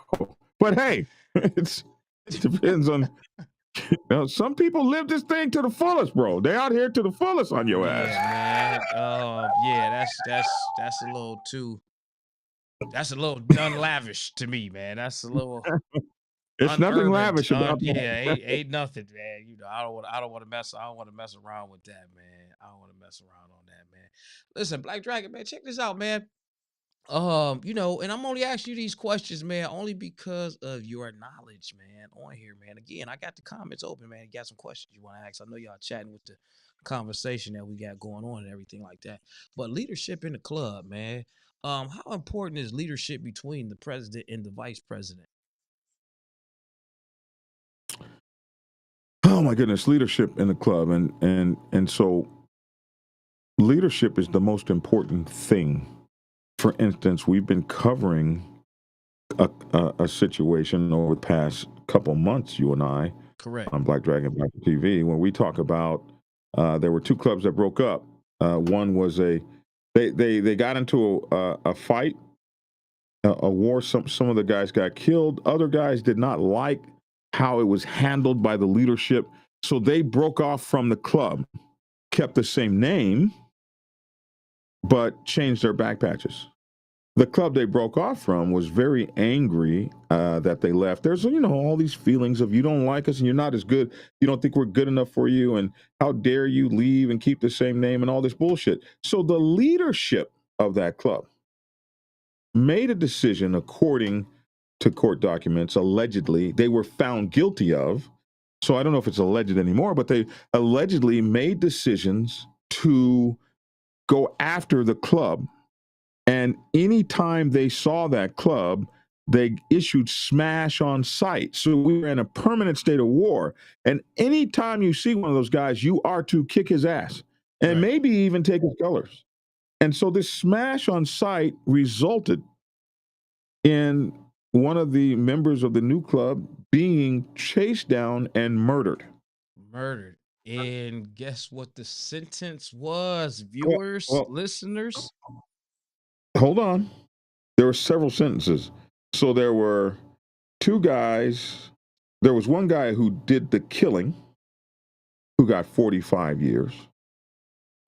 But hey, it depends on. Some people live this thing to the fullest, bro. They out here to the fullest on your ass. Yeah, man. Yeah, that's a little too. That's a little done lavish to me, man. That's a little It's nothing unurban. lavish about Yeah, that. ain't nothing, man. You know, I don't want to mess around with that, man. I don't want to mess around on that, man. Listen, Black Dragon, man, check this out, man. And I'm only asking you these questions, man, only because of your knowledge, man, on here, man. Again, I got the comments open, man. You got some questions you want to ask. I know y'all chatting with the conversation that we got going on and everything like that. But leadership in the club, man. How important is leadership between the president and the vice president? Oh my goodness, leadership in the club, and so leadership is the most important thing. For instance, we've been covering a situation over the past couple months, you and I, Correct. on Black Dragon Black TV, when we talk about there were two clubs that broke up. One was they got into a fight, a war. Some of the guys got killed. Other guys did not like how it was handled by the leadership, so they broke off from the club, kept the same name, but changed their back patches. The club they broke off from was very angry that they left. There's, all these feelings of you don't like us and you're not as good. You don't think we're good enough for you. And how dare you leave and keep the same name and all this bullshit. So the leadership of that club made a decision according to court documents, allegedly, they were found guilty of. So I don't know if it's alleged anymore, but they allegedly made decisions to go after the club. And anytime they saw that club, they issued smash on sight. So we were in a permanent state of war. And anytime you see one of those guys, you are to kick his ass and Right. maybe even take his colors. And so this smash on sight resulted in one of the members of the new club being chased down and murdered. Murdered. And guess what the sentence was, Well, viewers, well, listeners? hold on. There were several sentences. So there were two guys. There was one guy who did the killing, who got 45 years.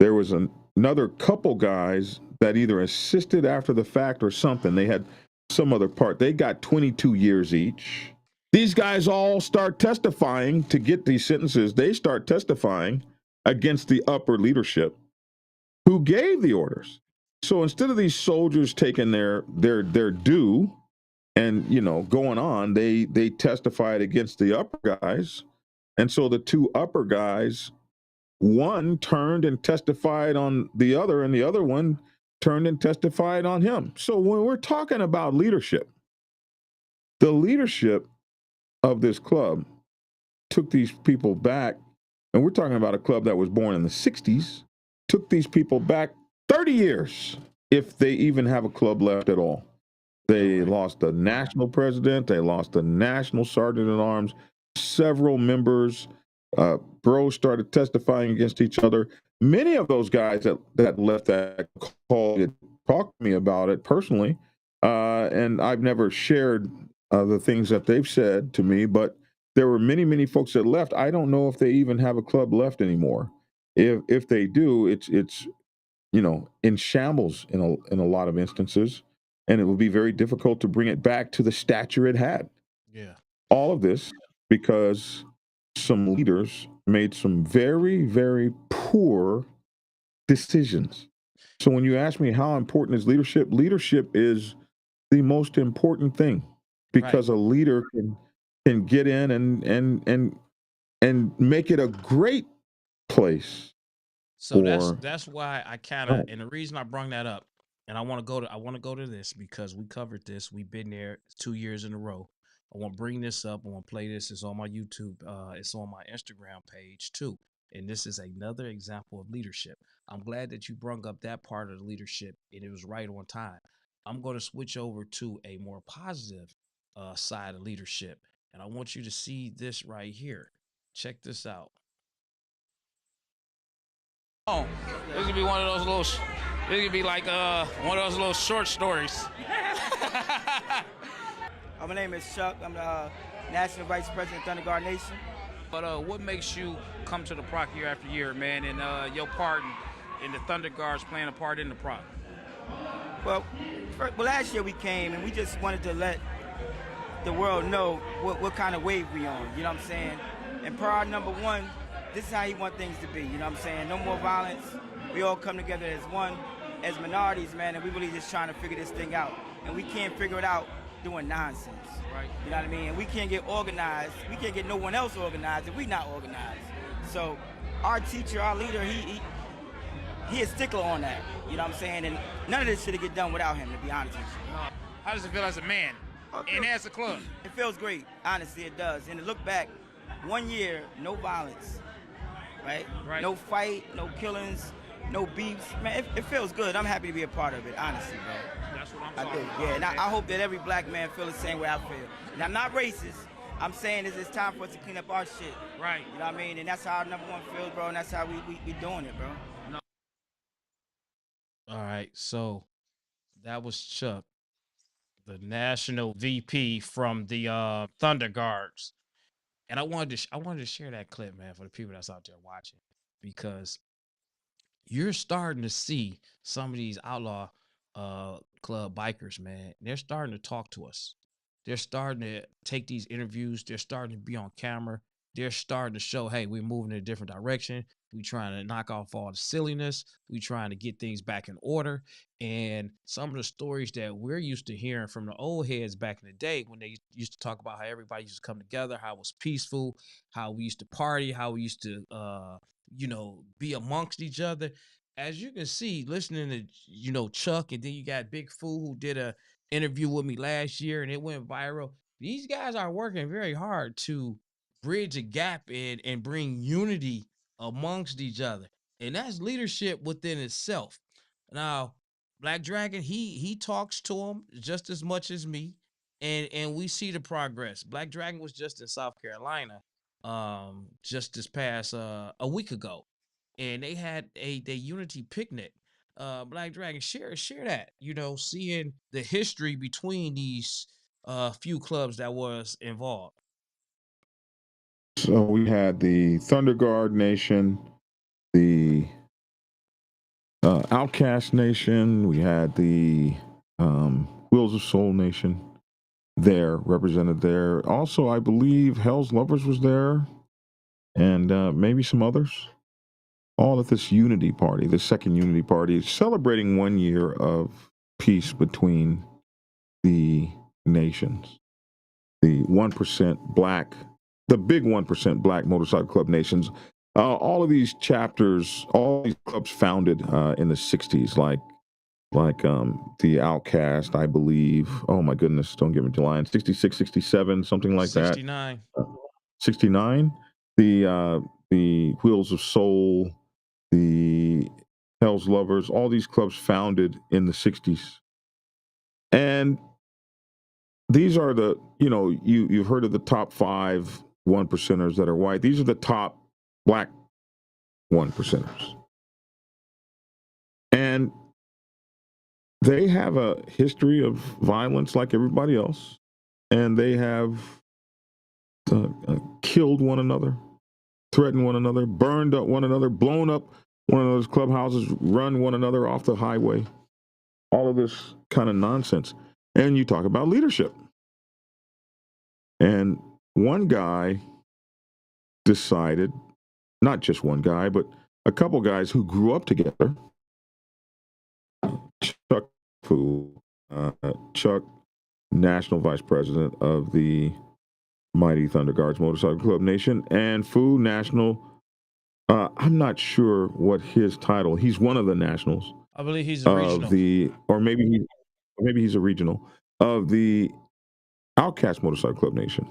There was another couple guys that either assisted after the fact or something. They had some other part. They got 22 years each. These guys all start testifying to get these sentences. They start testifying against the upper leadership who gave the orders. So instead of these soldiers taking their due and going on, they testified against the upper guys, and so the two upper guys, one turned and testified on the other, and the other one turned and testified on him. So when we're talking about leadership, the leadership of this club took these people back, and we're talking about a club that was born in the 60s, took these people back 30 years, if they even have a club left at all. They lost the national president, they lost the national sergeant at arms, several members, bros started testifying against each other. Many of those guys that left that call talked to me about it personally, and I've never shared the things that they've said to me, but there were many, many folks that left. I don't know if they even have a club left anymore. If they do, it's in shambles in a lot of instances, and it will be very difficult to bring it back to the stature it had. Yeah. All of this because some leaders made some very, very poor decisions. So when you ask me how important is leadership, leadership is the most important thing, because a leader can get in and make it a great place. So that's why I kind of, and the reason I brung that up, and I want to go to this because we covered this. We've been there 2 years in a row. I want to bring this up. I want to play this. It's on my YouTube. It's on my Instagram page too. And this is another example of leadership. I'm glad that you brung up that part of the leadership, and it was right on time. I'm going to switch over to a more positive side of leadership, and I want you to see this right here. Check this out. Oh, this could be one of those little. This could be like one of those little short stories. My name is Chuck. I'm the National Vice President of Thunder Guard Nation. But what makes you come to the Proc year after year, man, and your part in the Thunder Guards playing a part in the Proc? Well, last year we came and we just wanted to let the world know what kind of wave we on. You know what I'm saying? And priority number one, this is how he want things to be. You know what I'm saying? No more violence. We all come together as one, as minorities, man, and we really just trying to figure this thing out. And we can't figure it out doing nonsense. Right. You know what I mean? And we can't get organized. We can't get no one else organized if we not organized. So our teacher, our leader, he is stickler on that. You know what I'm saying? And none of this should get done without him, to be honest with you. How does it feel as a man and as a club? It feels great. Honestly, it does. And to look back, 1 year, no violence, right? No fight, no killings, no beefs. Man, it feels good. I'm happy to be a part of it, honestly, bro. That's what I'm talking about. Yeah, and I hope that every black man feels the same way I feel. And I'm not racist. I'm saying it's time for us to clean up our shit. Right. You know what I mean? And that's how our number one feels, bro, and that's how we doing it, bro. No. All right, so that was Chuck, the national VP from the Thunder Guards. And I wanted to share that clip, man, for the people that's out there watching, because you're starting to see some of these outlaw club bikers, man. They're starting to talk to us. They're starting to take these interviews. They're starting to be on camera. They're starting to show, hey, we're moving in a different direction. We're trying to knock off all the silliness. We're trying to get things back in order. And some of the stories that we're used to hearing from the old heads back in the day, when they used to talk about how everybody used to come together, how it was peaceful, how we used to party, how we used to, be amongst each other. As you can see, listening to, Chuck, and then you got Big Foo, who did a interview with me last year and it went viral. These guys are working very hard to bridge a gap and bring unity amongst each other. And that's leadership within itself. Now, Black Dragon, he talks to them just as much as me. And we see the progress. Black Dragon was just in South Carolina just this past a week ago. And they had a unity picnic. Black Dragon, share that, seeing the history between these few clubs that was involved. So we had the Thunder Guard Nation, the Outcast Nation, we had the Wheels of Soul Nation there, represented there. Also, I believe Hell's Lovers was there, and maybe some others. All at this unity party, the second unity party, celebrating 1 year of peace between the nations, the 1% black, the big 1% black motorcycle club nations. All of these chapters, all these clubs founded in the 60s, like the Outcast, I believe. Oh my goodness, don't give me the line. 66, 67, something like 69. that. 69. The Wheels of Soul, the Hell's Lovers, all these clubs founded in the 60s. And these are the, you've heard of the top 5 1%ers that are white. These are the top black 1%ers. And they have a history of violence like everybody else. And they have killed one another, threatened one another, burned up one another, blown up one of those clubhouses, run one another off the highway. All of this kind of nonsense. And you talk about leadership. And one guy decided, not just one guy, but a couple guys who grew up together, Chuck, National Vice President of the Mighty Thunder Guards Motorcycle Club Nation, and Fu, National, I'm not sure what his title, he's one of the nationals. I believe he's a regional. Or maybe he's a regional of the Outcast Motorcycle Club Nation.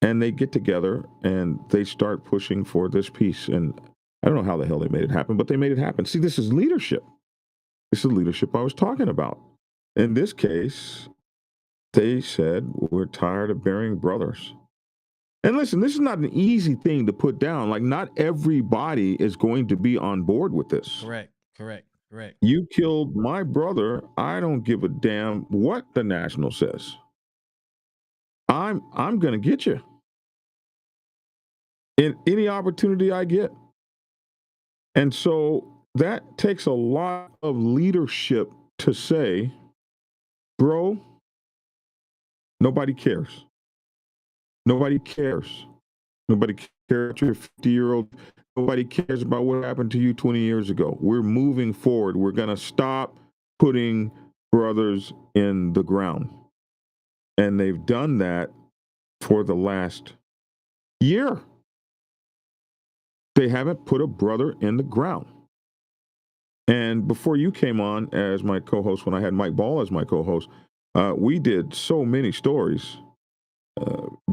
And they get together and they start pushing for this peace. And I don't know how the hell they made it happen, but they made it happen. See, this is leadership. This is leadership I was talking about. In this case, they said, we're tired of burying brothers. And listen, this is not an easy thing to put down. Like, not everybody is going to be on board with this. Correct. You killed my brother. I don't give a damn what the National says. I'm going to get you in any opportunity I get. And so that takes a lot of leadership to say, bro, nobody cares. Nobody cares. Nobody cares. You're a 50-year-old. Nobody cares about what happened to you 20 years ago. We're moving forward. We're going to stop putting brothers in the ground. And they've done that for the last year. They haven't put a brother in the ground. And before you came on as my co-host, when I had Mike Ball as my co-host, we did so many stories,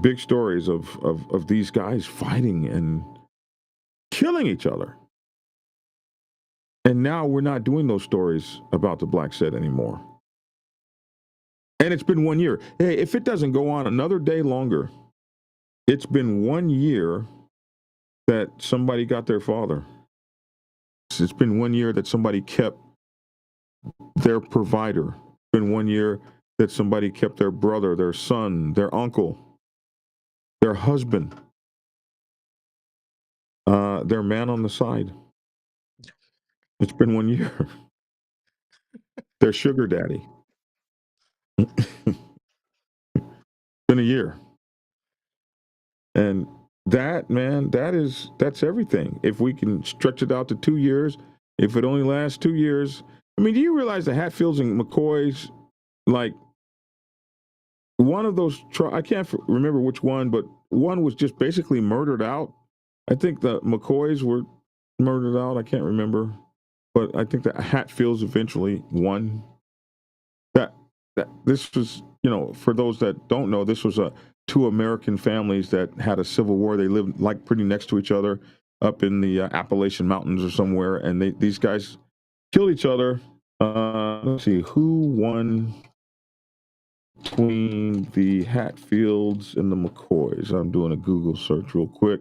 big stories of these guys fighting and killing each other. And now we're not doing those stories about the Black Set anymore. And it's been 1 year. Hey, if it doesn't go on another day longer, it's been 1 year that somebody got their father. It's been 1 year that somebody kept their provider. It's been 1 year that somebody kept their brother, their son, their uncle, their husband, their man on the side. It's been 1 year. Their sugar daddy. Been a year. And that, man, that's everything. If we can stretch it out to 2 years, if it only lasts 2 years. I mean, do you realize the Hatfields and McCoys, like, one of those, I can't remember which one, but one was just basically murdered out. I think the McCoys were murdered out. I can't remember. But I think the Hatfields eventually won. That this was, for those that don't know, this was two American families that had a civil war. They lived like pretty next to each other up in the Appalachian Mountains or somewhere. And these guys killed each other. Let's see, who won between the Hatfields and the McCoys? I'm doing a Google search real quick.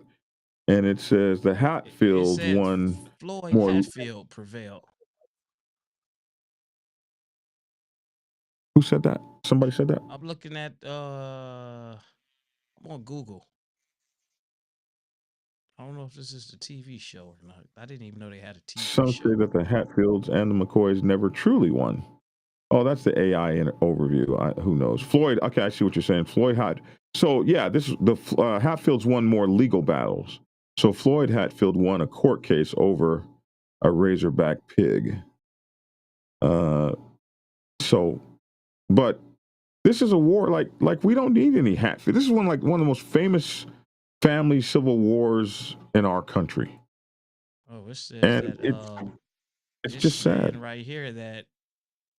And it says the Hatfields won. Floyd Hatfield prevailed. Who said that? Somebody said that? I'm looking at, I'm on Google. I don't know if this is the TV show or not. I didn't even know they had a TV show. Some say that the Hatfields and the McCoys never truly won. Oh, that's the AI overview. Who knows? Floyd, okay, I see what you're saying. Floyd So, yeah, the Hatfields won more legal battles. So Floyd Hatfield won a court case over a Razorback pig. But This is a war like we don't need any Hatfield. This is one of the most famous family civil wars in our country. Oh, it says And that it's it's just saying sad. right here that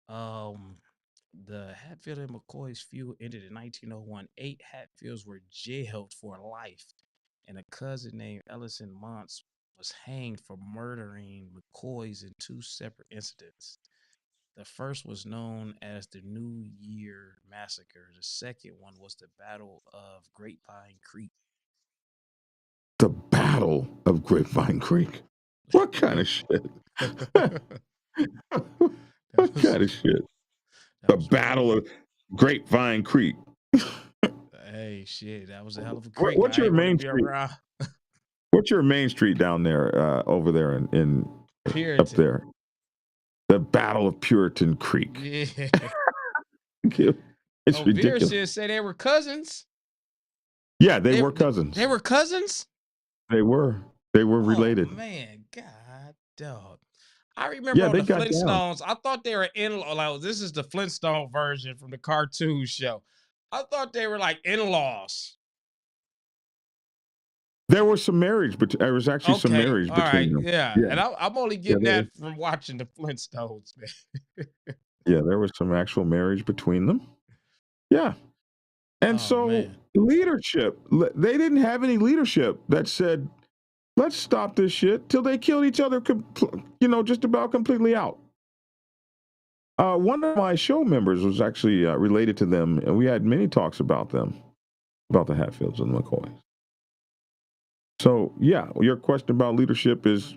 the Hatfield and McCoy's feud ended in 1901. 8 Hatfields were jailed for life, and a cousin named Ellison Montz was hanged for murdering McCoy's in 2 separate incidents. The first was known as the New Year Massacre. The second one was the Battle of Grapevine Creek. The Battle of Grapevine Creek. What kind of shit? What kind of shit? The Battle of Grapevine Creek. Hey, shit, that was a hell of a creek. What's I your ain't want to main be street? around. What's your main street down there, over there in up Puritan. there? The Battle of Puritan Creek. Yeah. It's Oh, ridiculous. Veer said they were cousins. Yeah, they were cousins. They were cousins? They were related. Oh, man, God, dog. I remember Yeah, on they the got down. Flintstones, I thought they were in-law. Like, this is the Flintstone version from the cartoon show. I thought they were like in-laws. There was some marriage, but there was actually some marriage all right, between them. yeah. And I'm only getting that from watching the Flintstones, man. Yeah, there was some actual marriage between them. Yeah. And man. leadership, they didn't have any leadership that said, let's stop this shit, till they killed each other, just about completely out. One of my show members was actually related to them, and we had many talks about them, about the Hatfields and the McCoys. So, yeah, your question about leadership is,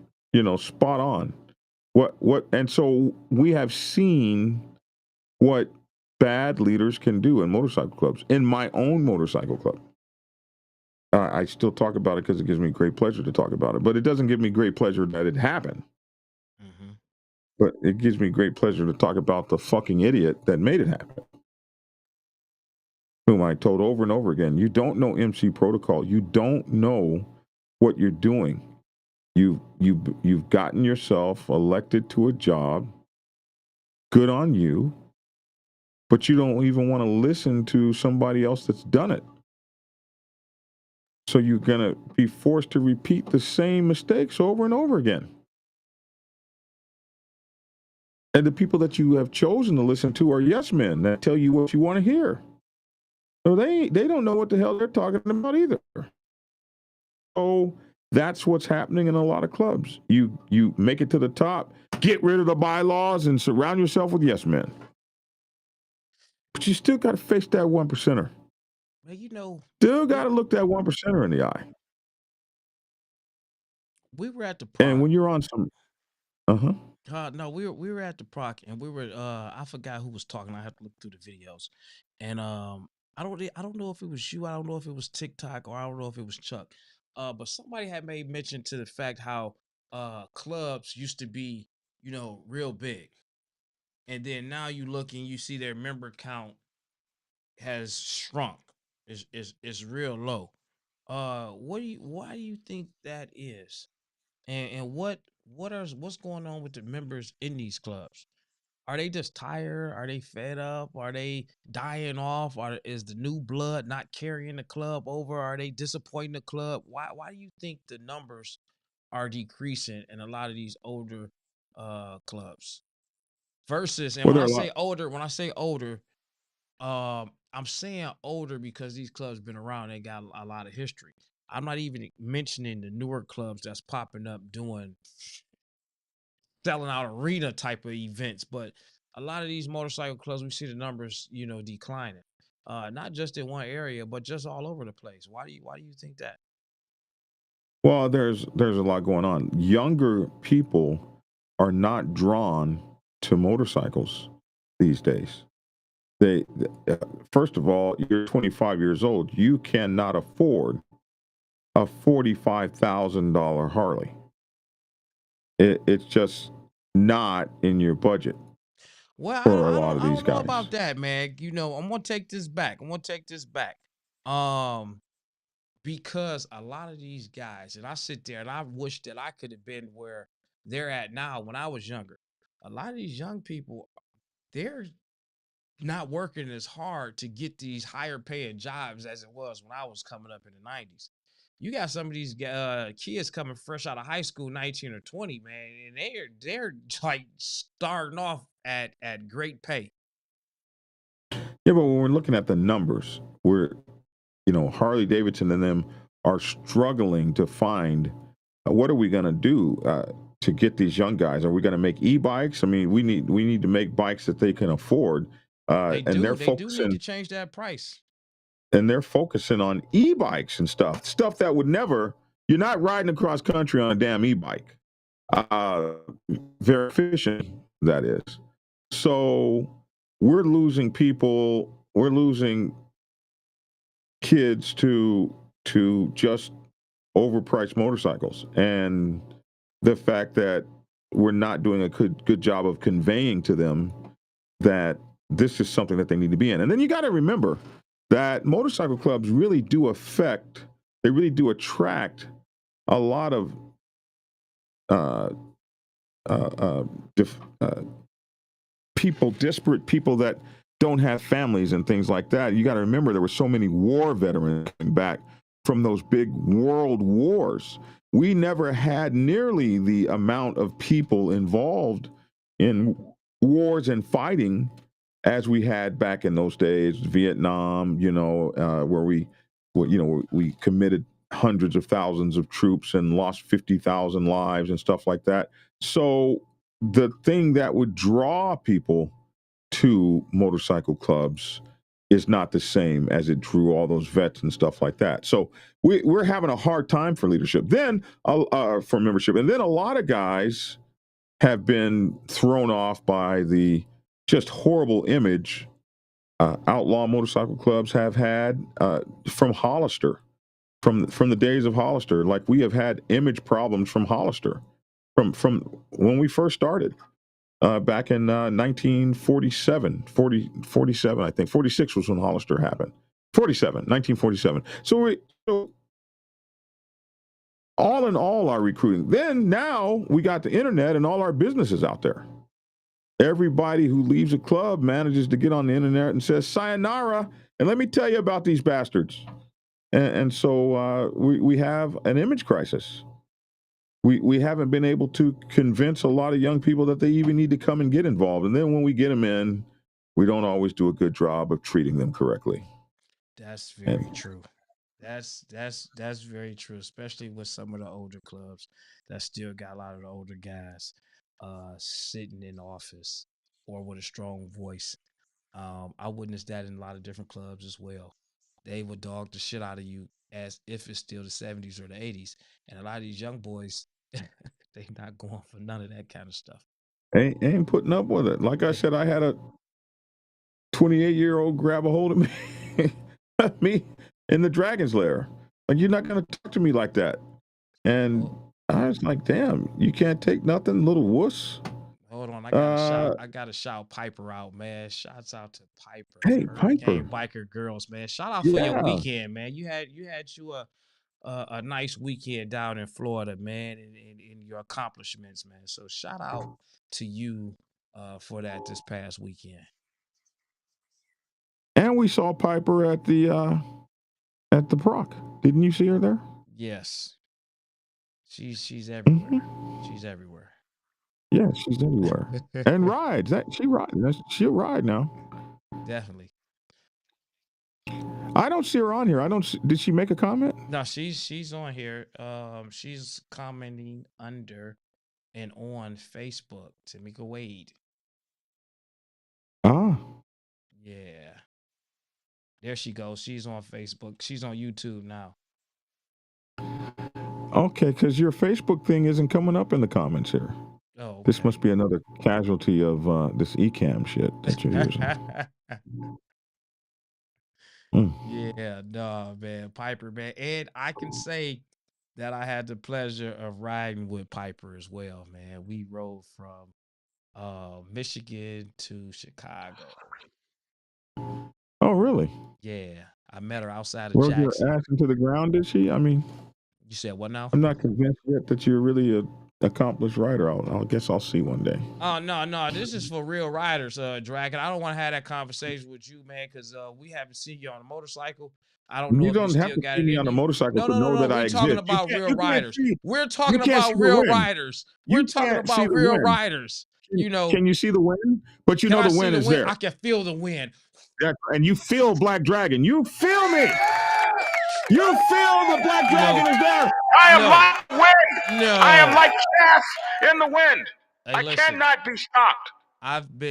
spot on. And so we have seen what bad leaders can do in motorcycle clubs. In my own motorcycle club, I still talk about it because it gives me great pleasure to talk about it. But it doesn't give me great pleasure that it happened. Mm-hmm. But it gives me great pleasure to talk about the fucking idiot that made it happen. Whom I told over and over again, you don't know MC protocol. You don't know what you're doing. You've gotten yourself elected to a job. Good on you. But you don't even want to listen to somebody else that's done it. So you're going to be forced to repeat the same mistakes over and over again. And the people that you have chosen to listen to are yes men that tell you what you want to hear. So they don't know what the hell they're talking about either. So that's what's happening in a lot of clubs. You make it to the top, get rid of the bylaws, and surround yourself with yes men. But you still got to face that 1%er. Well, still got to look that 1%er in the eye. We were at the park. And when you're on some, no, we were at the park, and we were. I forgot who was talking. I have to look through the videos, and I don't know if it was you. I don't know if it was TikTok, or I don't know if it was Chuck. But somebody had made mention to the fact how clubs used to be, real big, and then now you look and you see their member count has shrunk. Is real low. Why do you think that is? And what's going on with the members in these clubs? Are they just tired? Are they fed up? Are they dying off? Is the new blood not carrying the club over? Are they disappointing the club? Why do you think the numbers are decreasing in a lot of these older clubs? Versus, and when I say older, I'm saying older because these clubs been around. They got a lot of history. I'm not even mentioning the newer clubs that's popping up selling out arena type of events, but a lot of these motorcycle clubs, we see the numbers, declining. Not just in one area, but just all over the place. Why do you think that? Well, there's a lot going on. Younger people are not drawn to motorcycles these days. They first of all, you're 25 years old. You cannot afford a $45,000 Harley. It's just not in your budget. Well, for a lot of I these don't know guys. about that, man. I'm gonna take this back. Because a lot of these guys, and I sit there and I wish that I could have been where they're at now when I was younger. A lot of these young people, they're not working as hard to get these higher paying jobs as it was when I was coming up in the 90s. You got some of these kids coming fresh out of high school, 19 or 20, man, and they're like starting off at great pay. Yeah, but when we're looking at the numbers, Harley Davidson and them are struggling to find what are we going to do to get these young guys? Are we going to make e-bikes? I mean, we need to make bikes that they can afford. They and do need to change that price. And they're focusing on e-bikes and stuff that would never. You're not riding across country on a damn e-bike. Very efficient, that is. So we're losing people. We're losing kids to just overpriced motorcycles, and the fact that we're not doing a good job of conveying to them that this is something that they need to be in. And then you got to remember that motorcycle clubs really do attract a lot of disparate people that don't have families and things like that. You got to remember there were so many war veterans coming back from those big world wars. We never had nearly the amount of people involved in wars and fighting as we had back in those days, Vietnam, where we committed hundreds of thousands of troops and lost 50,000 lives and stuff like that. So the thing that would draw people to motorcycle clubs is not the same as it drew all those vets and stuff like that. So we're having a hard time for leadership, then for membership. And then a lot of guys have been thrown off by the just horrible image outlaw motorcycle clubs have had from Hollister, from the days of Hollister. Like, we have had image problems from Hollister from when we first started. Back in 1947, 47, I think. 46 was when Hollister happened. 1947. So all in all, our recruiting. Then now we got the internet and all our businesses out there. Everybody who leaves a club manages to get on the internet and says, sayonara, and let me tell you about these bastards. And so we have an image crisis. We haven't been able to convince a lot of young people that they even need to come and get involved. And then when we get them in, we don't always do a good job of treating them correctly. That's very true. That's very true, especially with some of the older clubs that still got a lot of the older guys sitting in office or with a strong voice. I witnessed that in a lot of different clubs as well. They would dog the shit out of you as if it's still the 70s or the 80s. And a lot of these young boys, they not going for none of that kind of stuff. Ain't putting up with it. Like I said, I had a 28-year-old grab a hold of me in the Dragon's Lair. Like, you're not going to talk to me like that. And I was like, damn, you can't take nothing, little wuss. Hold on, I gotta shout Piper out, man. Shouts out to Piper. Hey, Hurricane Piper. Biker Girls, man. Shout out for your weekend, man. You had a nice weekend down in Florida, man, and your accomplishments, man. So shout out to you for that this past weekend. And we saw Piper at the Proc. Didn't you see her there? Yes. She's everywhere. Mm-hmm. She's everywhere. Yeah, she's everywhere. And rides. She'll ride now. Definitely. I don't see her on here. Did she make a comment? No, she's on here. She's commenting under and on Facebook. Tamika Wade. Ah. Yeah. There she goes. She's on Facebook. She's on YouTube now. Okay, because your Facebook thing isn't coming up in the comments here. Oh, okay. This must be another casualty of this eCam shit that you're using. Yeah, no, man. Piper, man. And I can say that I had the pleasure of riding with Piper as well, man. We rode from Michigan to Chicago. Oh, really? Yeah. I met her outside of Jackson. Her ass into the ground, did she? I mean, you said what now? I'm not convinced yet that you're really accomplished rider. I guess I'll see one day. Oh no, this is for real riders, Dragon. I don't want to have that conversation with you, man, because we haven't seen you on a motorcycle. I don't know You if you don't have still to got see it me in on a you. motorcycle No, to no, no, know no. that I We're exist. talking about real riders. We're talking about real riders. We're talking about real riders. You know, Can you see the wind? But you can know I the see wind the is wind? there. I can feel the wind. And you feel Black Dragon. You feel me. You feel the Black Dragon is there. I am like wind. No. I am like chaff in the wind. Hey, I listen. cannot be stopped.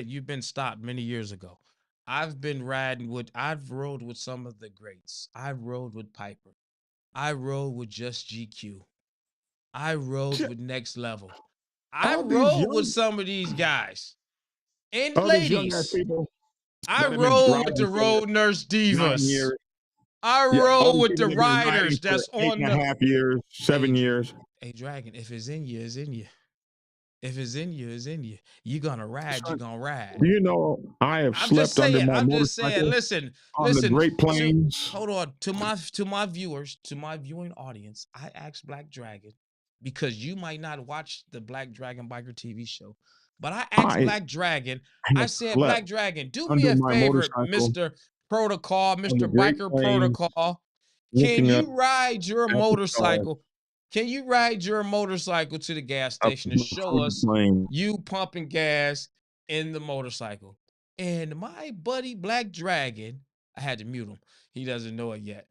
You've been stopped many years ago. I've rode with some of the greats. I rode with Piper. I rode with Just GQ. I rode with Next Level. I rode with some of these guys and all these young ass ladies. people. I that have been rode with riding the for Road Nurse 9 Divas. years. I Yeah, all rode these with the people that have been riding riders for that's on 8.5 years, 7 years. Hey, Dragon, if it's in you, it's in you. If it's in you, it's in you. You're gonna ride, you're gonna ride. Do you know I have slept under my motorcycle Listen, on the Great Plains? Hold on. To my viewers, to my viewing audience, I asked Black Dragon because you might not watch the Black Dragon Biker TV show. But I asked Black Dragon, I said, Black Dragon, do me a favor, Mr. Protocol, Mr. Biker Protocol. Can you ride your motorcycle? Can you ride your motorcycle to the gas station to show us you pumping gas in the motorcycle? And my buddy Black Dragon, I had to mute him. He doesn't know it yet.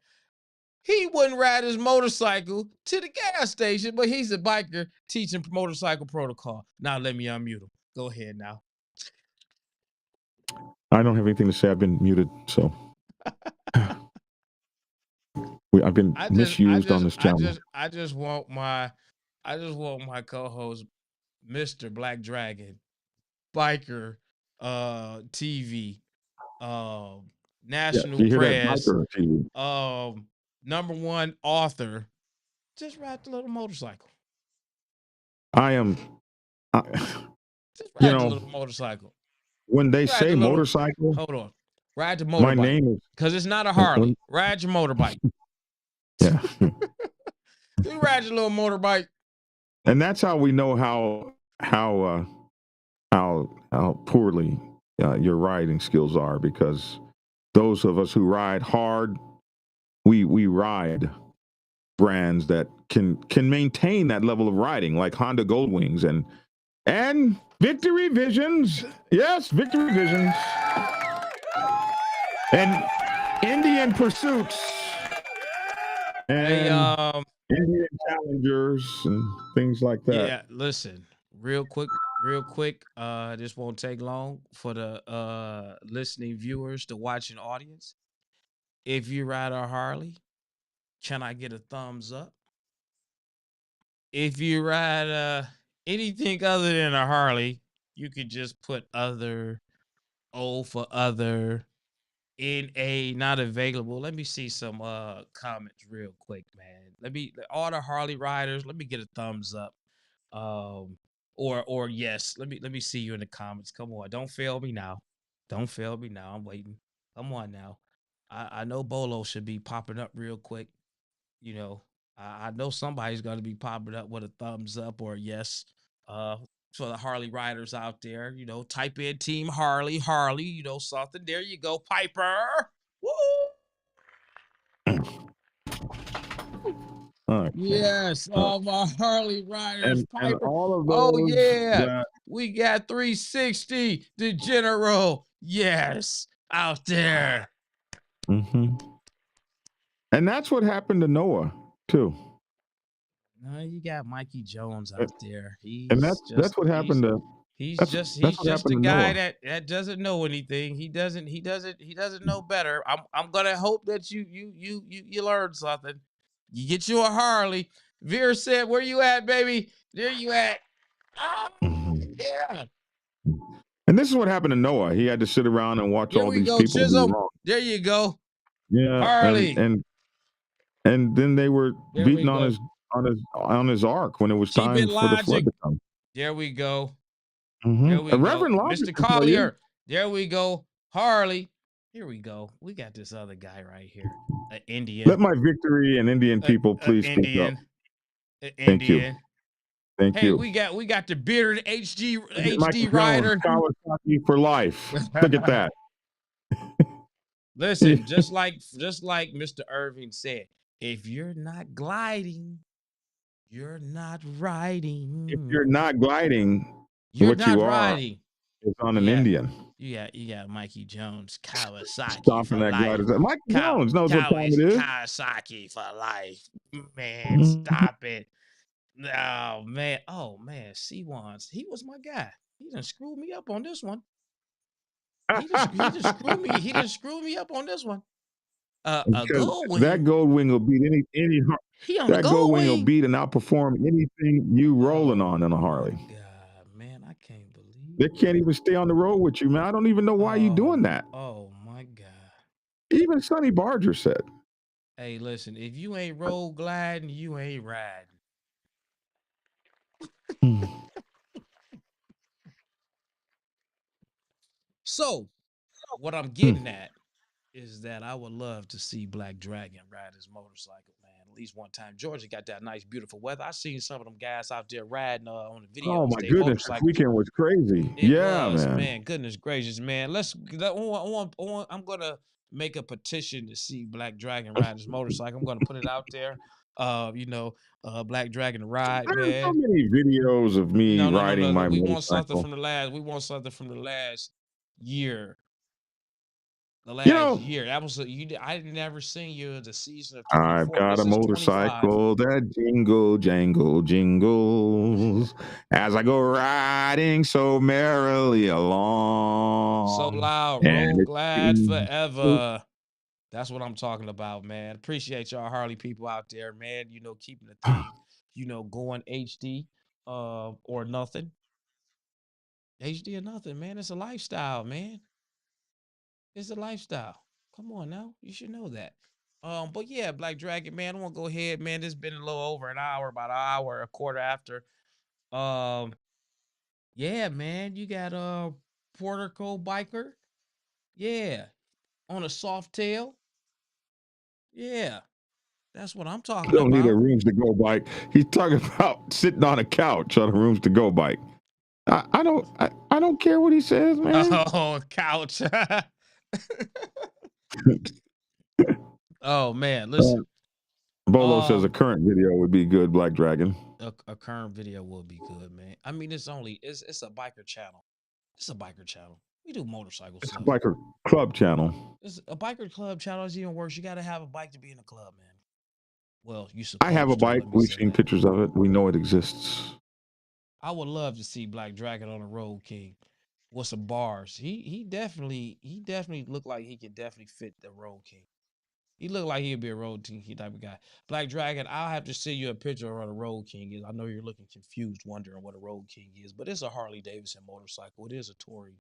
He wouldn't ride his motorcycle to the gas station, but he's a biker teaching motorcycle protocol. Now let me unmute him. Go ahead now. I don't have anything to say. I've been muted, so I've been misused on this channel. I just want my co-host, Mr. Black Dragon, biker, TV, national press, #1 author. Just ride the little motorcycle. Just ride the little motorcycle. When they say motorcycle, hold on. Ride the motorbike. My name is because it's not a Harley. Ride your motorbike. Yeah. You ride your little motorbike. And that's how we know how poorly your riding skills are, because those of us who ride hard, we ride brands that can maintain that level of riding, like Honda Goldwings and Victory Visions. Yes, Victory Visions. And Indian Pursuits. And Indian Challengers and things like that. Yeah, listen, real quick. This won't take long for the listening viewers, the watching audience. If you ride a Harley, can I get a thumbs up? If you ride anything other than a Harley, you could just put other, O for other, NA not available. Let me see some comments real quick, man. All the Harley riders, let me get a thumbs up. Or yes. Let me see you in the comments. Come on. Don't fail me now. Don't fail me now. I'm waiting. Come on now. I know Bolo should be popping up real quick. You know, I know somebody's gonna be popping up with a thumbs up or yes. For the Harley riders out there, you know, type in Team Harley, you know, something. There you go, Piper. Woo! Yes, all my Harley riders, Piper. And all of those we got 360, the General. Yes, out there. Mm-hmm. And that's what happened to Noah too. No, you got Mikey Jones out there. That's what happened to. He's just a guy that doesn't know anything. He doesn't know better. I'm gonna hope that you learn something. You get you a Harley. Veer said, "Where you at, baby? There you at." Oh, yeah. And this is what happened to Noah. He had to sit around and watch all these people Chisholm. do wrong. There you go. Yeah, Harley. And then they were beating on his ark when it was time for the flood to come. There we go. Mm-hmm. There we go. Reverend Logic, Mr. Collier. There we go. Harley. Here we go. We got this other guy right here. An Indian. Let my Victory and Indian people please speak up. Thank you. Thank Hey, you. we got the bearded Michael HD Jones, rider. Kawasaki for life. Look at that. Listen, just like Mr. Irving said, if you're not gliding, you're not riding. If you're not gliding, You're what not you are riding. is on an Yeah. Indian. You got Mikey Jones, Kawasaki Stomping for that life. glider. Michael Jones knows what time it is. Kawasaki for life. Man, stop it. Oh man. C1s. He was my guy. He done screwed me up on this one. He just screwed me up on this one. A Because gold wing. that gold wing will beat any He on the that gold gold wing will wing. beat and outperform anything you rolling on in a Harley. God, man, I can't believe They can't even stay on the road with you, man. I don't even know why you doing that. Oh my God. Even Sonny Barger said. Hey, listen, if you ain't road gliding, you ain't riding. So, what I'm getting at is that I would love to see Black Dragon ride his motorcycle, man. At least one time. Georgia got that nice, beautiful weather. I seen some of them guys out there riding on the videos. Oh my They goodness, this motorcycles. weekend was crazy. It Yeah, was, man. Goodness gracious, man. I'm gonna make a petition to see Black Dragon ride his motorcycle. I'm gonna put it out there. Black Dragon to ride, There's so man. many videos of me riding my We motorcycle. want something from the last. We want something from the last year. The last year. That was I never seen you the season of 24. I've got This a is 25. motorcycle that jingle, jangle, jingles as I go riding so merrily along. So loud, And road glad forever. That's what I'm talking about, man. Appreciate y'all Harley people out there, man. Keeping the thing, going HD, or nothing. HD or nothing, man. It's a lifestyle, man. It's a lifestyle. Come on now. You should know that. But yeah, Black Dragon, man, I want to go ahead, man. It's been a little over an hour, about an hour, a quarter after. Yeah, man. You got Portico biker. Yeah. On a soft tail. Yeah. That's what I'm talking don't need a about. rooms to go bike. He's talking about sitting on a couch on a rooms to go bike. I don't care what he says, man. Oh, couch. Oh man, listen. Bolo says a current video would be good, Black Dragon. A current video would be good, man. I mean, it's a biker channel. It's a biker channel. We do motorcycle It's stuff. a biker club channel. It's a biker club channel is even worse. You got to have a bike to be in a club, man. Well, you I have a bike. We've seen pictures of it. We know it exists. I would love to see Black Dragon on the Road King with some bars. He definitely looked like he could definitely fit the Road King. He looked like he'd be a Road King type of guy. Black Dragon, I'll have to send you a picture of what a Road King is. I know you're looking confused, wondering what a Road King is, but it's a Harley Davidson motorcycle. It is a touring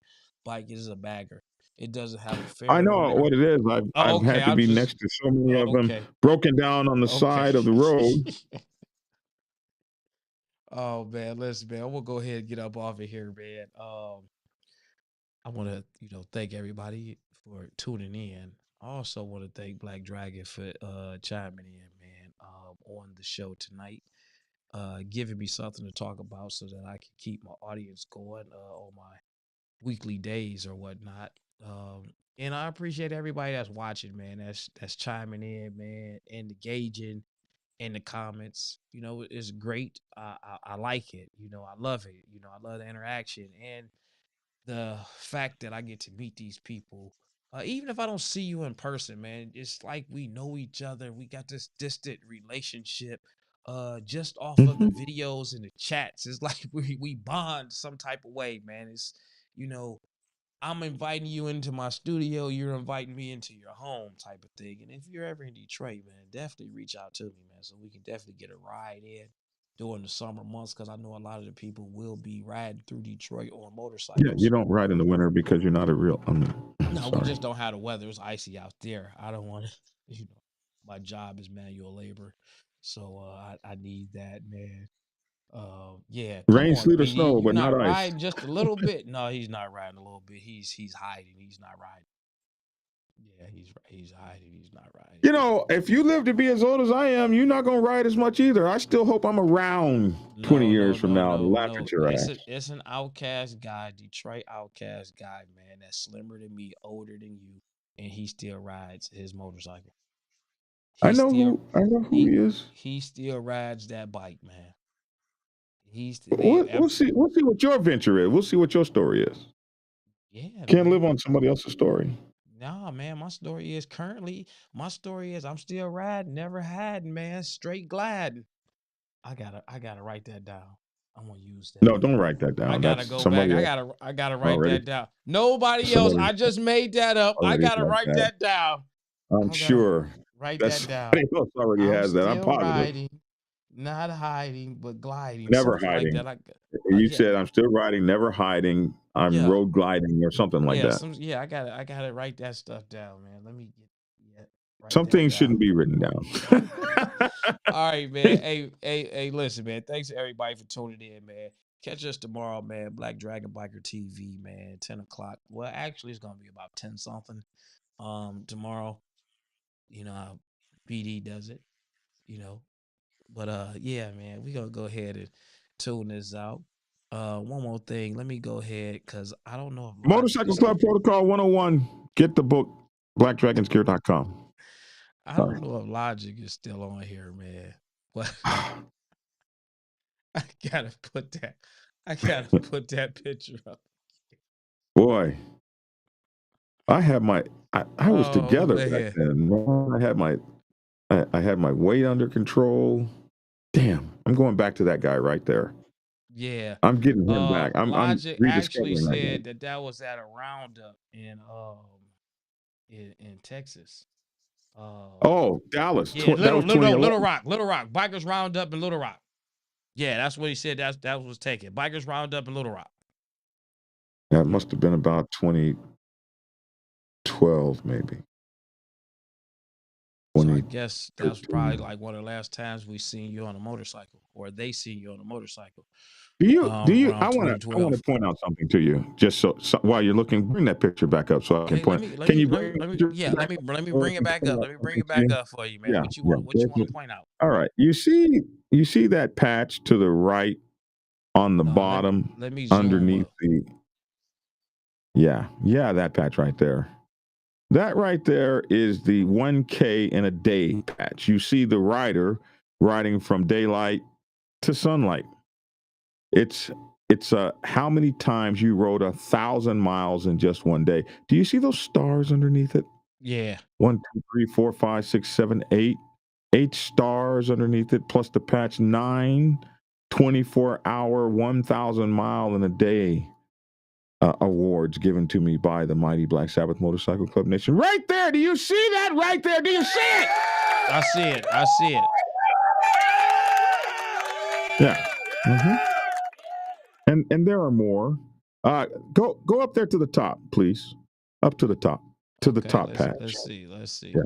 bike. It is a bagger. It doesn't have a fairing. I know what it is. I've had to be next to so many of them, broken down on the side of the road. Oh man, listen, man. We'll go ahead and get up off of here, man. I want to, thank everybody for tuning in. I also want to thank Black Dragon for chiming in, man, on the show tonight, giving me something to talk about so that I can keep my audience going on my weekly days or whatnot. And I appreciate everybody that's watching, man. That's chiming in, man, and engaging in the comments. It's great. I like it. I love it. I love the interaction and the fact that I get to meet these people. Even if I don't see you in person, man, it's like we know each other. We got this distant relationship just off of the videos and the chats. It's like we bond some type of way, man. It's, I'm inviting you into my studio. You're inviting me into your home type of thing. And if you're ever in Detroit, man, definitely reach out to me, man, so we can definitely get a ride in during the summer months, because I know a lot of the people will be riding through Detroit on motorcycles. Yeah, you don't ride in the winter because you're not a real. No, we just don't have the weather. It's icy out there. I don't want to, my job is manual labor, so I need that, man. Yeah. Rain, sleet, or snow, You're but not ice. riding just a little bit. No, he's not riding a little bit. He's hiding. He's not riding. Yeah, he's hiding. He's not riding. You know, if you live to be as old as I am, you're not gonna ride as much either. I still hope I'm around 20 years from now to laugh at your ass. It's an outcast guy, Detroit outcast guy, man. That's slimmer than me, older than you, and he still rides his motorcycle. I know who he is. He still rides that bike, man. We'll see what your venture is. We'll see what your story is. Yeah, Can't man. live on somebody else's story. Nah, man. My story is I'm still riding, never hiding, man. Straight gliding. I gotta write that down. I'm gonna use that. No, don't write that down. I gotta go back. I gotta write that down. Nobody else. I just made that up. I gotta write that down. I'm sure. Write that down. Somebody else already has that. I'm still positive. Riding, not hiding, but gliding. Never hiding. Like that. You said I'm still riding, never hiding. I'm road gliding or something like that. I gotta write that stuff down, man. Let me get some things shouldn't be written down. All right, man. Hey, listen, man. Thanks to everybody for tuning in, man. Catch us tomorrow, man. Black Dragon Biker TV, man. 10 o'clock. Well, actually, it's gonna be about 10 something. Tomorrow. You know how PD does it. You know. But yeah, man, we're gonna go ahead and tune this out. One more thing. Let me go ahead because I don't know if Motorcycle Club Protocol 101. Get the book, blackdragonsgear.com. I don't know if Logic is still on here, man. But I gotta put that picture up. Boy, I was together back then. I had my weight under control. Damn, I'm going back to that guy right there. Yeah, I'm getting him back. Logic I'm actually said that was at a roundup in Texas. Dallas. Yeah, Little Rock. Bikers Roundup in Little Rock. Yeah, that's what he said. That was taken. Bikers Roundup in Little Rock. That must have been about 2012, maybe. So I guess that was probably like one of the last times we seen you on a motorcycle, or they seen you on a motorcycle. Do you? I want to point out something to you, just so while you're looking, bring that picture back up so I can point. Let me bring it back up. Let me bring it back up for you, man. What you want to point out? All right, you see that patch to the right on the bottom, let me underneath the. Yeah, that patch right there. That right there is the 1K in a day patch. You see the rider riding from daylight to sunlight. It's how many times you rode 1,000 miles in just one day. Do you see those stars underneath it? Yeah. 1, 2, 3, 4, 5, 6, 7, 8. 8 stars underneath it, plus the patch 9, 24-hour, 1,000 mile in a day. Awards given to me by the mighty Black Sabbath Motorcycle Club Nation. Right there. Do you see that right there? Do you see it? I see it. Yeah. Mm-hmm. And there are more. Go up there to the top, please. Up to the top. To the top patch. Let's see. Yeah.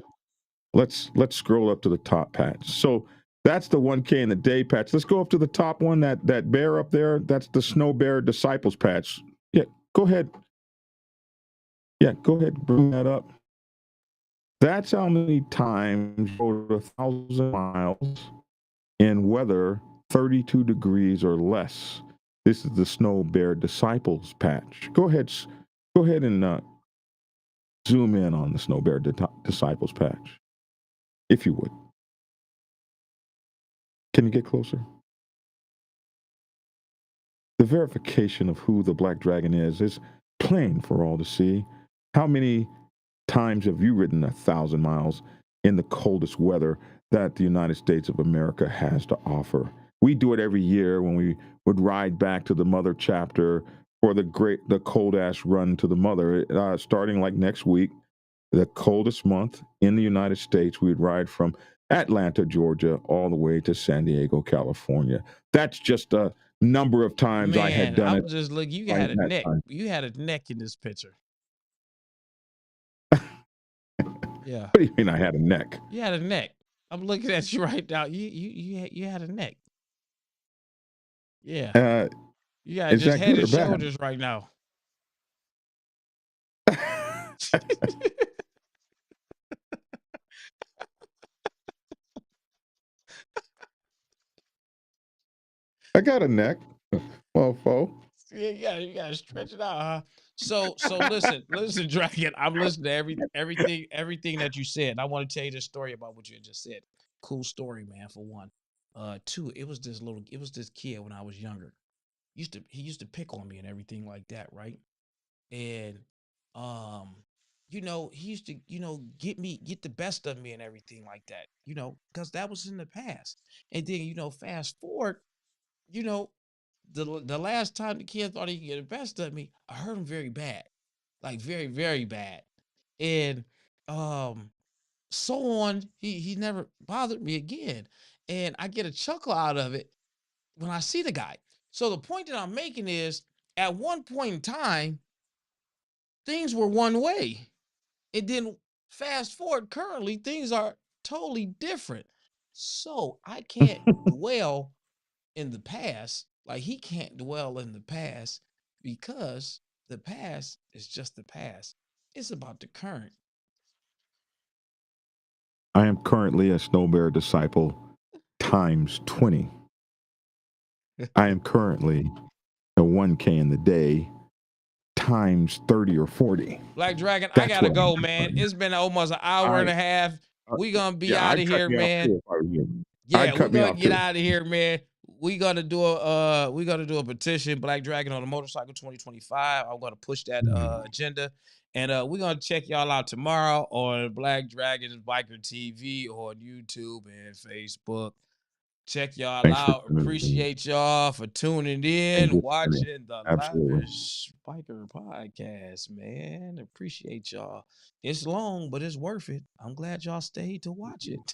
Let's scroll up to the top patch. So that's the 1K in the day patch. Let's go up to the top one, that bear up there. That's the Snow Bear Disciples patch. Yeah. Go ahead. Yeah, go ahead. Bring that up. That's how many times you rode 1,000 miles in weather 32 degrees or less. This is the Snow Bear Disciples patch. Go ahead and zoom in on the Snow Bear Disciples patch, if you would. Can you get closer? The verification of who the Black Dragon is plain for all to see. How many times have you ridden 1,000 miles in the coldest weather that the United States of America has to offer? We do it every year when we would ride back to the mother chapter for the cold ass run to the mother. Starting like next week, the coldest month in the United States, we'd ride from Atlanta, Georgia, all the way to San Diego, California. That's just a number of times I had done it. Just look. You had a neck. You had a neck in this picture. Yeah. What do you mean I had a neck? You had a neck. I'm looking at you right now. You had a neck. Yeah. You got just head and shoulders right now. I got a neck. Mofo. Yeah, you gotta stretch it out, huh? So listen, Dragon. I'm listening to everything that you said. And I want to tell you this story about what you just said. Cool story, man. For one, two, it was this kid when I was younger. He used to pick on me and everything like that, right? And um, he used to, get the best of me and everything like that, because that was in the past. And then, fast forward, you know, the last time the kid thought he could get the best of me, I hurt him very bad, like very, very bad. And um, so on, he never bothered me again. And I get a chuckle out of it when I see the guy. So the point that I'm making is at one point in time, things were one way. And then fast forward currently, things are totally different. So I can't dwell in the past. Like he can't dwell in the past because the past is just the past. It's about the current. I am currently a Snowbear disciple times 20. I am currently a 1K in the day times 30 or 40. Black Dragon, I That's gotta what I'm go, man. doing. It's been almost an hour and a half. We gonna be out I'd of cut here, me off man. too if I was you. Yeah, I'd we're cut me gonna off get too. out of here, man. We're gonna do a petition, Black Dragon on a Motorcycle 2025. I'm gonna push that agenda. And we're gonna check y'all out tomorrow on Black Dragon's Biker TV on YouTube and Facebook. Check y'all Thanks for out. tuning in. Appreciate y'all for tuning in, Thank you. watching the Absolutely. Lavish Biker podcast, man. Appreciate y'all. It's long, but it's worth it. I'm glad y'all stayed to watch it.